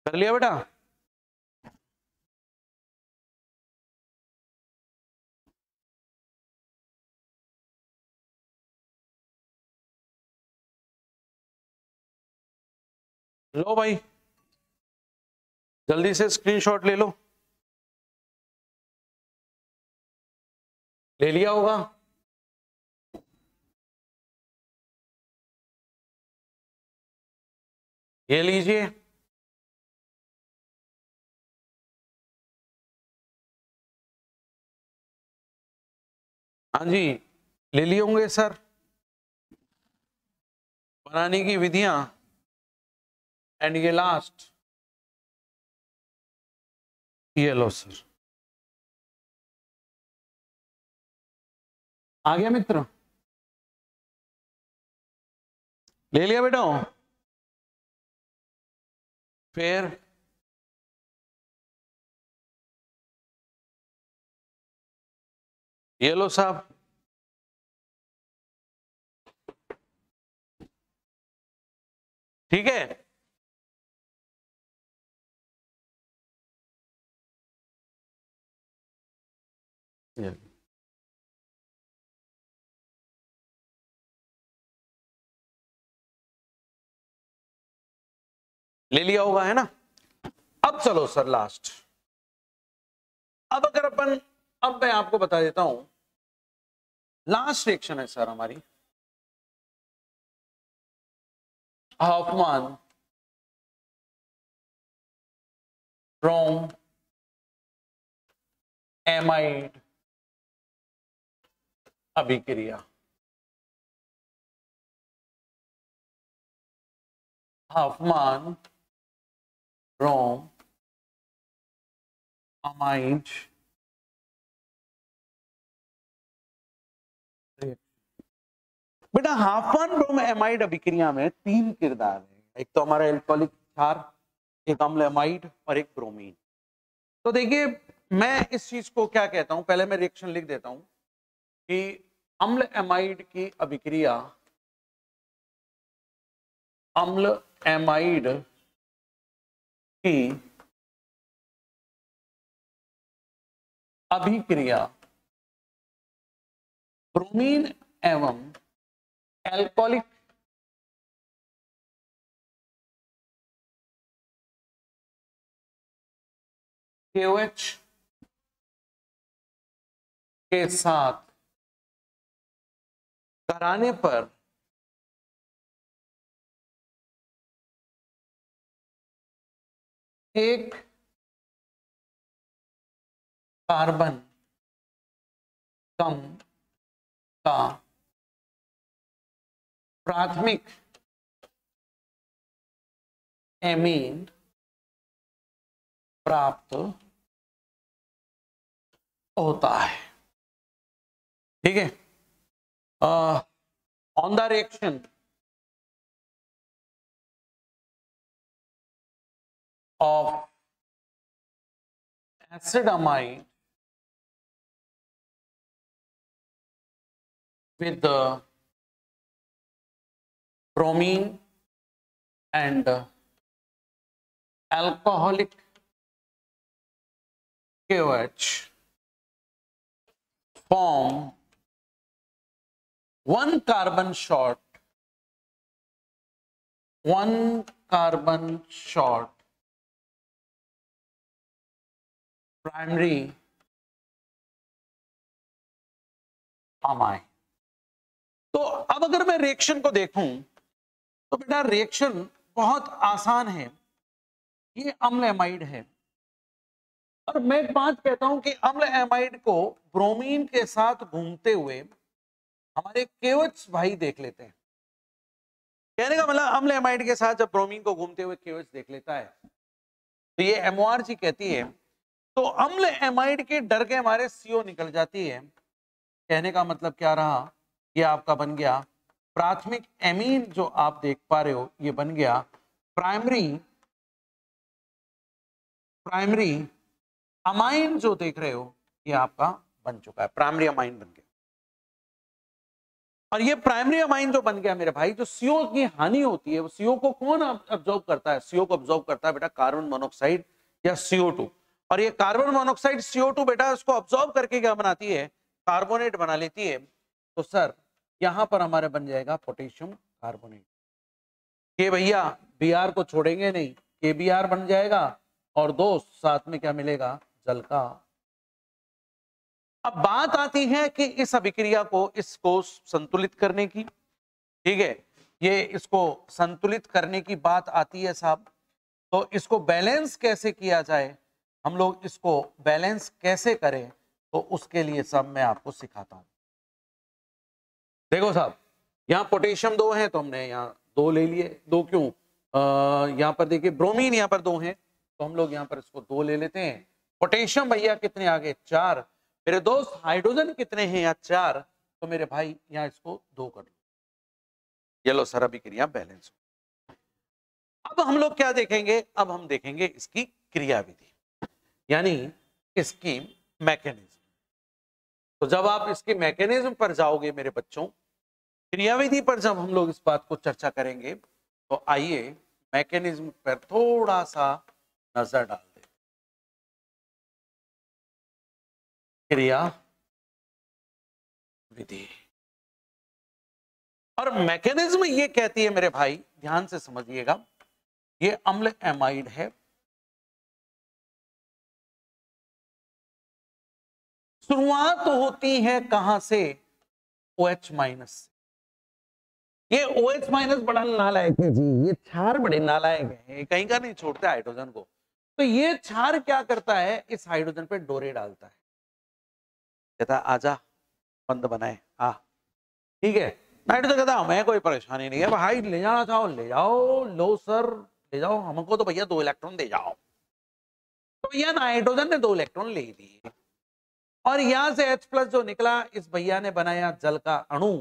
कर लिया बेटा? लो भाई, जल्दी से स्क्रीनशॉट ले लो। ले लिया होगा। ये लीजिए। हाँ जी, ले लिए होंगे सर। बनाने की विधियां एंड ये लास्ट, ये लो सर। आ गया मित्र? ले लिया बेटा? फिर ये लो साहब। ठीक है, ये ले लिया होगा, है ना? अब चलो सर लास्ट। अब अगर अपन, अब मैं आपको बता देता हूं, लास्ट रिएक्शन है सर हमारी हॉफमैन ब्रोम एमाइड अभिक्रिया। Hofmann bromamide. बेटा हाफमैन ब्रोम एमाइड अभिक्रिया में तीन किरदार है, एक तो हमारा एल्कोहलिक क्षार, एक अम्ल एमाइड और एक ब्रोमीन। तो देखिए, मैं इस चीज को क्या कहता हूं, पहले मैं रिएक्शन लिख देता हूं कि अम्ल एमाइड की अभिक्रिया, अम्ल एमाइड की अभिक्रिया ब्रोमीन एवं एल्कोहलिक KOH के साथ कराने पर एक कार्बन कम का प्राथमिक एमीन प्राप्त होता है। ठीक है, on the reaction of acid amide with the bromine and alcoholic KOH form one carbon short primary amine। तो अब अगर मैं रिएक्शन को देखूं तो बेटा रिएक्शन बहुत आसान है। ये अम्ल एमाइड है और मैं एक बात कहता हूं कि अम्ल एमाइड को ब्रोमीन के साथ घूमते हुए हमारे KOH भाई देख लेते हैं। कहने का मतलब अम्ल एमाइड के साथ जब ब्रोमीन को घूमते हुए KOH देख लेता है तो ये MORG कहती है तो अम्ल एमाइड के डर के हमारे CO निकल जाती है। कहने का मतलब क्या रहा, ये आपका बन गया प्राथमिक एमीन जो आप देख पा रहे हो, ये बन गया प्राइमरी अमाइन जो देख रहे हो, ये आपका बन चुका है, प्राइमरी अमाइन बन गया। और ये प्राइमरी अमाइन जो बन गया मेरे भाई, जो CO की हानि होती है वो CO को कौन अब्जॉर्ब करता है? CO को अब्जॉर्ब करता है बेटा कार्बन मोनोऑक्साइड या CO2। और ये कार्बन मोनोऑक्साइड CO2 बेटा उसको अब्जॉर्ब करके क्या बनाती है? कार्बोनेट बना लेती है। तो सर यहां पर हमारे बन जाएगा पोटेशियम कार्बोनेट। के भैया Br को छोड़ेंगे नहीं, KBr बन जाएगा और दोस्त साथ में क्या मिलेगा? जल का। अब बात आती है कि इस अभिक्रिया को इसको संतुलित करने की, ठीक है, ये इसको संतुलित करने की बात आती है साहब। तो इसको बैलेंस कैसे किया जाए, हम लोग इसको बैलेंस कैसे करें, तो उसके लिए सब मैं आपको सिखाता हूं। देखो साहब, यहाँ पोटेशियम 2 है तो हमने यहाँ 2 ले लिए। 2 क्यों? यहाँ पर देखिए ब्रोमीन यहाँ पर 2 है तो हम लोग यहाँ पर इसको 2 ले लेते हैं। पोटेशियम भैया कितने आ गए? 4। मेरे दोस्त हाइड्रोजन कितने हैं? यहाँ 4। तो मेरे भाई यहाँ इसको 2 कर लो। ये लो सर अभिक्रिया बैलेंस। अब हम लोग क्या देखेंगे? अब हम देखेंगे इसकी क्रियाविधि, यानी इसकी मैकेनिज्म। तो जब आप इसके मैकेनिज्म पर जाओगे मेरे बच्चों, क्रियाविधि पर जब हम लोग इस बात को चर्चा करेंगे, तो आइए मैकेनिज्म पर थोड़ा सा नजर डाल दें। क्रियाविधि और मैकेनिज्म ये कहती है मेरे भाई, ध्यान से समझिएगा, ये अम्ल एमाइड है। शुरुआत होती है कहां से? OH माइनस से। ये OH माइनस बड़ा नालायक है जी, ये क्षार बड़े नालायक है, कहीं का नहीं छोड़ते हाइड्रोजन को। तो ये क्षार क्या करता है? इस हाइड्रोजन पे डोरे डालता है, कहता है आजा बंद बनाए आ, ठीक है। नाइट्रोजन कहता हमें कोई परेशानी नहीं है भाई, ले जाना चाहो ले जाओ, लो सर ले जाओ, हमको तो भैया 2 इलेक्ट्रॉन दे जाओ। तो भैया नाइट्रोजन ने 2 इलेक्ट्रॉन ले लिए और यहां से H+ जो निकला, इस भैया ने बनाया जल का अणु।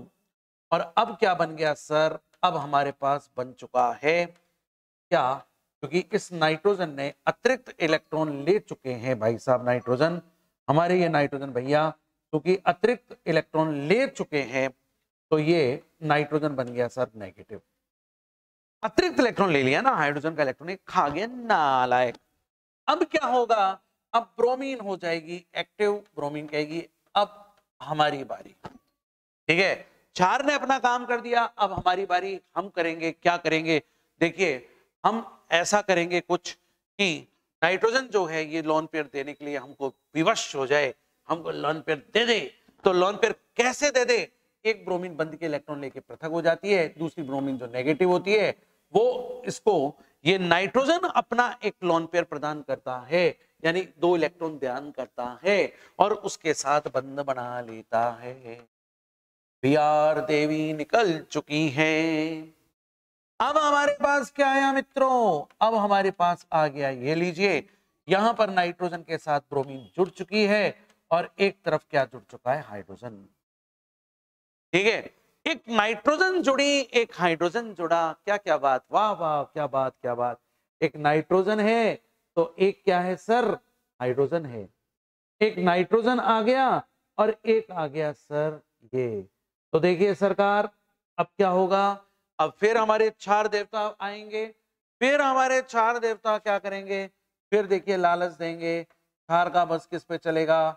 और अब क्या बन गया सर? अब हमारे पास बन चुका है क्या? क्योंकि इस नाइट्रोजन ने अतिरिक्त इलेक्ट्रॉन ले चुके हैं भाई साहब, नाइट्रोजन हमारे, ये नाइट्रोजन भैया क्योंकि अतिरिक्त इलेक्ट्रॉन ले चुके हैं तो ये नाइट्रोजन बन गया सर नेगेटिव। अतिरिक्त इलेक्ट्रॉन ले लिया ना हाइड्रोजन का इलेक्ट्रॉन, खा गया नालायक। अब क्या होगा? अब ब्रोमीन हो जाएगी एक्टिव, ब्रोमीन कहेगी अब हमारी बारी, ठीक है। क्षार ने अपना काम कर दिया, अब हमारी बारी, हम करेंगे। क्या करेंगे? देखिए हम ऐसा करेंगे कुछ कि नाइट्रोजन जो है ये लोन पेयर देने के लिए हमको विवश हो जाए, हमको लोन पेयर दे दे। तो लोन पेयर कैसे दे दे? एक ब्रोमीन बंद के इलेक्ट्रॉन लेके पृथक हो जाती है, दूसरी ब्रोमीन जो नेगेटिव होती है वो इसको, ये नाइट्रोजन अपना एक लोन पेयर प्रदान करता है, यानी 2 इलेक्ट्रॉन दान करता है और उसके साथ बंध बना लेता है। Br देवी निकल चुकी हैं, अब हमारे पास क्या आया मित्रों, अब हमारे पास आ गया, ये लीजिए यहां पर नाइट्रोजन के साथ ब्रोमीन जुड़ चुकी है और एक तरफ क्या जुड़ चुका है, हाइड्रोजन। ठीक है, एक नाइट्रोजन जुड़ी, एक हाइड्रोजन जुड़ा, क्या क्या बात, वाह वाह, क्या बात क्या बात। एक नाइट्रोजन है तो एक क्या है सर, हाइड्रोजन है। एक नाइट्रोजन आ गया और एक आ गया सर ये। तो देखिए सरकार, अब क्या होगा, अब फिर हमारे चार देवता आएंगे, फिर हमारे चार देवता क्या करेंगे, फिर देखिए लालच देंगे। खार का बस किस पे चलेगा,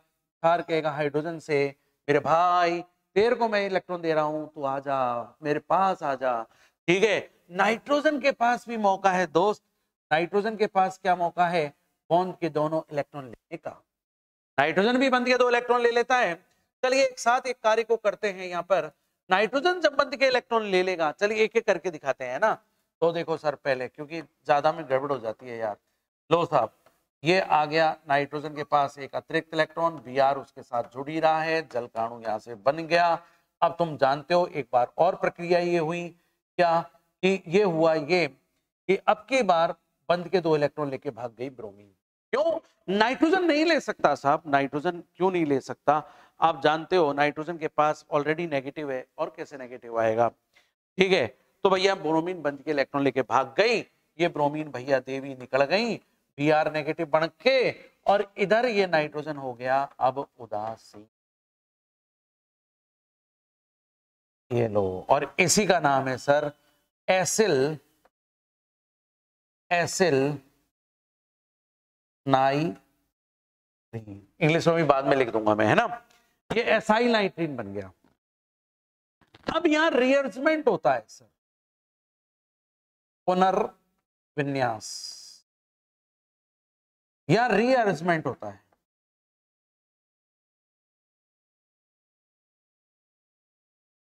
खार कहेगा हाइड्रोजन से, मेरे भाई तेरे को मैं इलेक्ट्रॉन दे रहा हूं, तू आ जा मेरे पास आ जा। ठीक है, नाइट्रोजन के पास भी मौका है दोस्त, नाइट्रोजन के पास क्या मौका है, बॉन्ड के दोनों इलेक्ट्रॉन लेने का। नाइट्रोजन भी बंध के 2 इलेक्ट्रॉन ले लेता है। चलिए एक साथ एक कार्य को करते हैं, यहाँ पर नाइट्रोजन जब बंध के इलेक्ट्रॉन ले लेगा, चलिए एक एक करके दिखाते हैं ना। तो देखो सर पहले, क्योंकि ज्यादा में गड़बड़ हो जाती है यार। लो साहब, ये आ गया नाइट्रोजन के पास एक अतिरिक्त इलेक्ट्रॉन, Br उसके साथ जुड़ ही रहा है, जल काणु यहाँ से बन गया। अब तुम जानते हो एक बार और प्रक्रिया ये हुई क्या, कि ये हुआ ये कि अब की बार बंध के 2 इलेक्ट्रॉन लेके भाग गई ब्रोमीन। क्यों, नाइट्रोजन नहीं ले सकता साहब, नाइट्रोजन क्यों नहीं ले सकता, आप जानते हो नाइट्रोजन के पास ऑलरेडी नेगेटिव है, और कैसे नेगेटिव आएगा। ठीक है, तो भैया ब्रोमीन बंध के इलेक्ट्रॉन लेके भाग गई, ये ब्रोमीन भैया देवी निकल गई Br नेगेटिव बन के, और इधर ये नाइट्रोजन हो गया अब उदासीन। ये लो, और इसी का नाम है सर एसिल, एसिल नाइट्रीन, इंग्लिश में भी बाद में लिख दूंगा मैं, है ना। ये एसाइल नाइट्रीन बन गया। अब यहां रिअरेंजमेंट होता है सर, पुनर्विन्यास, या रीअरेंजमेंट होता है।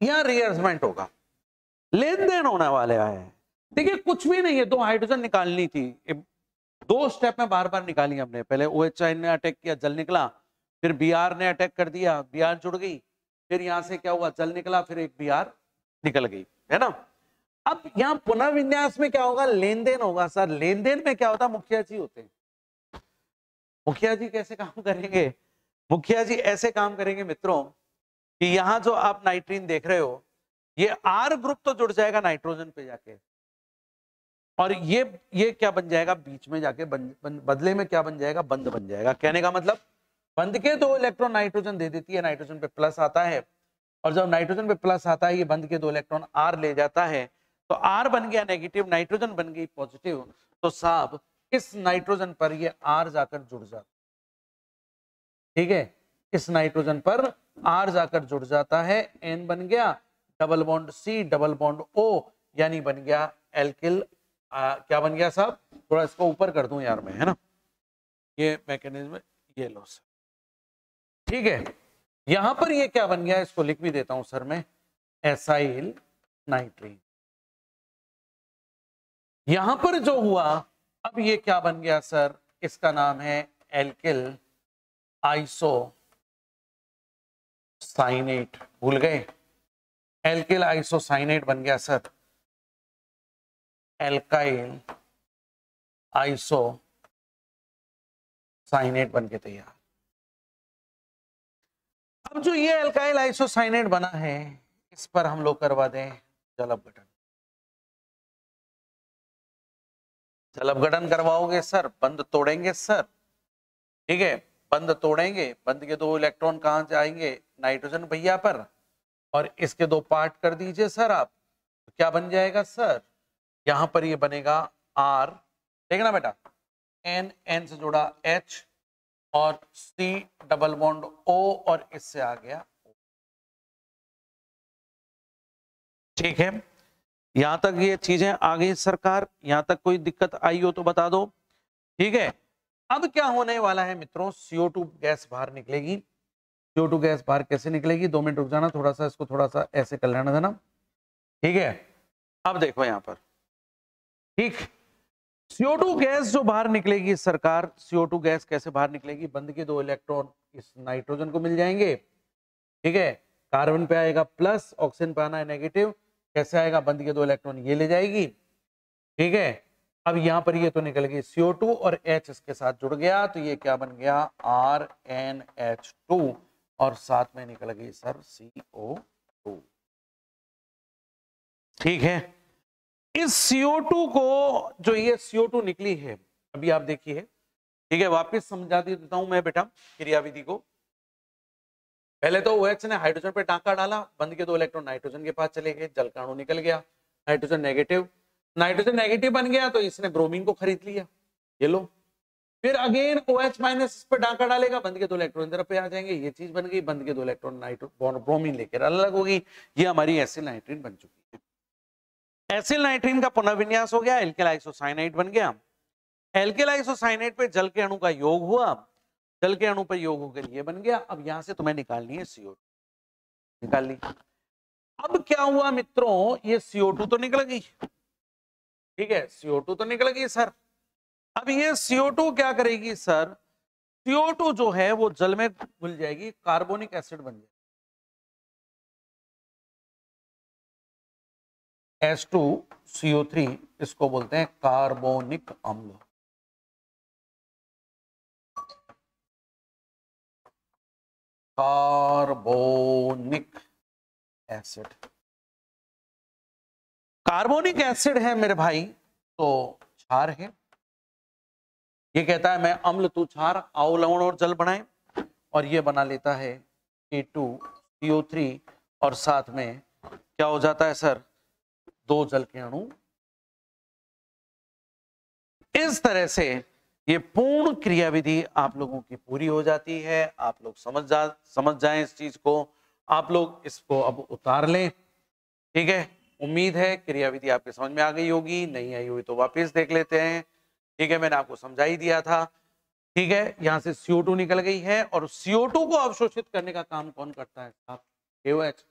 यहां रीअरेंजमेंट होगा, लेन देन होने वाले हैं। देखिए कुछ भी नहीं है, 2 हाइड्रोजन निकालनी थी, 2 स्टेप में बार बार निकाली हमने। पहले OH ने अटैक किया, जल निकला, फिर Br ने अटैक कर दिया, Br जुड़ गई, फिर यहां से क्या हुआ, जल निकला, फिर एक Br निकल गई, है ना। अब यहाँ पुनर्विन्यास में क्या होगा, लेन देन होगा सर। लेन देन में क्या होता है, मुखिया जी होते हैं। मुखिया जी कैसे काम करेंगे, मुखिया जी ऐसे काम करेंगे मित्रों, कि यहां जो आप नाइट्रीन देख रहे हो, ये R ग्रुप तो जुड़ जाएगा नाइट्रोजन पे जाके, और ये क्या बन जाएगा, बीच में जाके बदले में क्या बन जाएगा, बंध बन जाएगा। कहने का मतलब, बंध के 2 इलेक्ट्रॉन नाइट्रोजन दे देती है, नाइट्रोजन पे प्लस आता है, और जब नाइट्रोजन पे प्लस आता है, ये बंध के 2 इलेक्ट्रॉन R ले जाता है, तो R बन गया नेगेटिव, नाइट्रोजन बन गई पॉजिटिव। तो साहब इस नाइट्रोजन पर ये R जाकर जुड़ जाता, ठीक है, इस नाइट्रोजन पर R जाकर जुड़ जाता है, N बन गया, double bond C, double bond O, यानी बन गया एल्किल। क्या बन गया साहब, थोड़ा इसको ऊपर कर दूं यार मैं, है ना, ये मैकेनिज्म, ये लो सर। ठीक है, यहां पर ये क्या बन गया, इसको लिख भी देता हूं सर मैं, एसाइल नाइट्रीन। यहां पर जो हुआ, अब ये क्या बन गया सर, इसका नाम है एल्किल आइसोसाइनेट, भूल गए, एल्किल आइसोसाइनेट बन गया सर, एल्काइल आइसोसाइनेट बन के तैयार। अब जो ये एल्काइल आइसोसाइनेट बना है, इस पर हम लोग करवा दें जल अपघटन। जल अपघटन करवाओगे सर, बंध तोड़ेंगे सर, ठीक है, बंध तोड़ेंगे, बंध के 2 इलेक्ट्रॉन कहां जाएंगे, नाइट्रोजन भैया पर, और इसके 2 पार्ट कर दीजिए सर आप, तो क्या बन जाएगा सर, यहां पर ये बनेगा R, देखना बेटा, N से जुड़ा H, और C डबल बॉन्ड O, और इससे आ गया O। ठीक है, यहां तक ये चीजें आ गई सरकार, यहां तक कोई दिक्कत आई हो तो बता दो। ठीक है, अब क्या होने वाला है मित्रों, CO2 गैस बाहर निकलेगी। CO2 गैस बाहर कैसे निकलेगी, 2 मिनट रुक जाना, थोड़ा सा इसको थोड़ा सा ऐसे कर लेना देना। ठीक है, अब देखो यहां पर, ठीक, CO2 गैस जो बाहर निकलेगी सरकार, CO2 गैस कैसे बाहर निकलेगी, बंध के 2 इलेक्ट्रॉन इस नाइट्रोजन को मिल जाएंगे, ठीक है, कार्बन पे आएगा प्लस, ऑक्सीजन पे आना है नेगेटिव, कैसे आएगा, बंध के 2 इलेक्ट्रॉन ये ले जाएगी, ठीक है। अब यहां पर ये तो निकल गई CO2 और H इसके साथ जुड़ गया तो ये क्या बन गया RnH2 और साथ में निकल गई सर CO2। ठीक है। इस CO2 को जो ये CO2 निकली है अभी आप देखिए, ठीक है, वापस समझा देता हूं मैं बेटा क्रियाविधि को। पहले तो OH ने हाइड्रोजन पे टांका डाला, बंद के 2 इलेक्ट्रॉन नाइट्रोजन के पास चले गए, जल का अणु निकल गया, नाइट्रोजन नेगेटिव बन गया तो इसने ब्रोमीन को खरीद लिया, ये लो। फिर अगेन OH माइनस इस पर टांका डालेगा, बंद के 2 इलेक्ट्रॉन इधर पे आ जाएंगे, ये चीज बन गई, बंद के 2 इलेक्ट्रॉन ब्रोमीन लेकर अलग हो गई, ये हमारी एसिल नाइट्रीन बन चुकी है। एसिल नाइट्रीन का पुनर्विन्यास हो गया, एल्किल आइसोसाइनाइड बन गया। एल्किल आइसोसाइनाइड पे जल के अणु का योग हुआ, जल के अणु पर योग होकर ये बन गया। अब यहां से तुम्हें निकालनी है CO2, निकाल ली। अब क्या हुआ मित्रों, ये CO2 तो निकल गई, ठीक है, CO2 तो निकल गई सर। अब ये CO2 क्या करेगी सर, CO2 जो है वो जल में घुल जाएगी, कार्बोनिक एसिड बन जाएगी, H2CO3, इसको बोलते हैं कार्बोनिक अम्ल। कार्बोनिक एसिड, कार्बोनिक एसिड है मेरे भाई तो क्षार है, ये कहता है मैं अम्ल तू क्षार, आओ लवण और जल बनाए, और ये बना लेता है K2CO3 और साथ में क्या हो जाता है सर, 2 जल के अणु। इस तरह से ये पूर्ण क्रियाविधि आप लोगों की पूरी हो जाती है। आप लोग समझ जाएं इस चीज को, आप लोग इसको अब उतार लें, ठीक है। उम्मीद है क्रियाविधि आपके समझ में आ गई होगी, नहीं आई हुई तो वापस देख लेते हैं, ठीक है, मैंने आपको समझा ही दिया था, ठीक है। यहां से CO2 निकल गई है और CO2 को अवशोषित करने का काम कौन करता है साहब, KOH,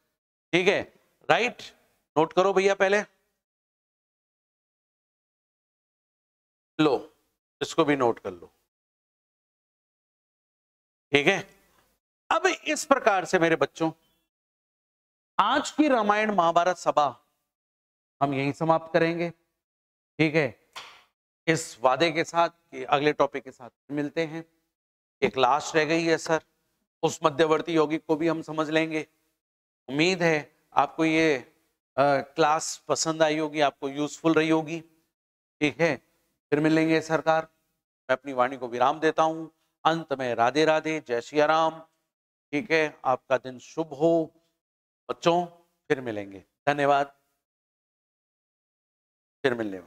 ठीक है, राइट। नोट करो भैया, पहले लो, इसको भी नोट कर लो, ठीक है। अब इस प्रकार से मेरे बच्चों आज की रामायण महाभारत सभा हम यहीं समाप्त करेंगे, ठीक है, इस वादे के साथ कि अगले टॉपिक के साथ मिलते हैं। एक लास्ट रह गई है सर, उस मध्यवर्ती यौगिक को भी हम समझ लेंगे। उम्मीद है आपको ये क्लास पसंद आई होगी, आपको यूजफुल रही होगी, ठीक है। फिर मिलेंगे सरकार, मैं अपनी वाणी को विराम देता हूं, अंत में राधे राधे, जय सिया राम, ठीक है, आपका दिन शुभ हो बच्चों, फिर मिलेंगे, धन्यवाद, फिर मिलने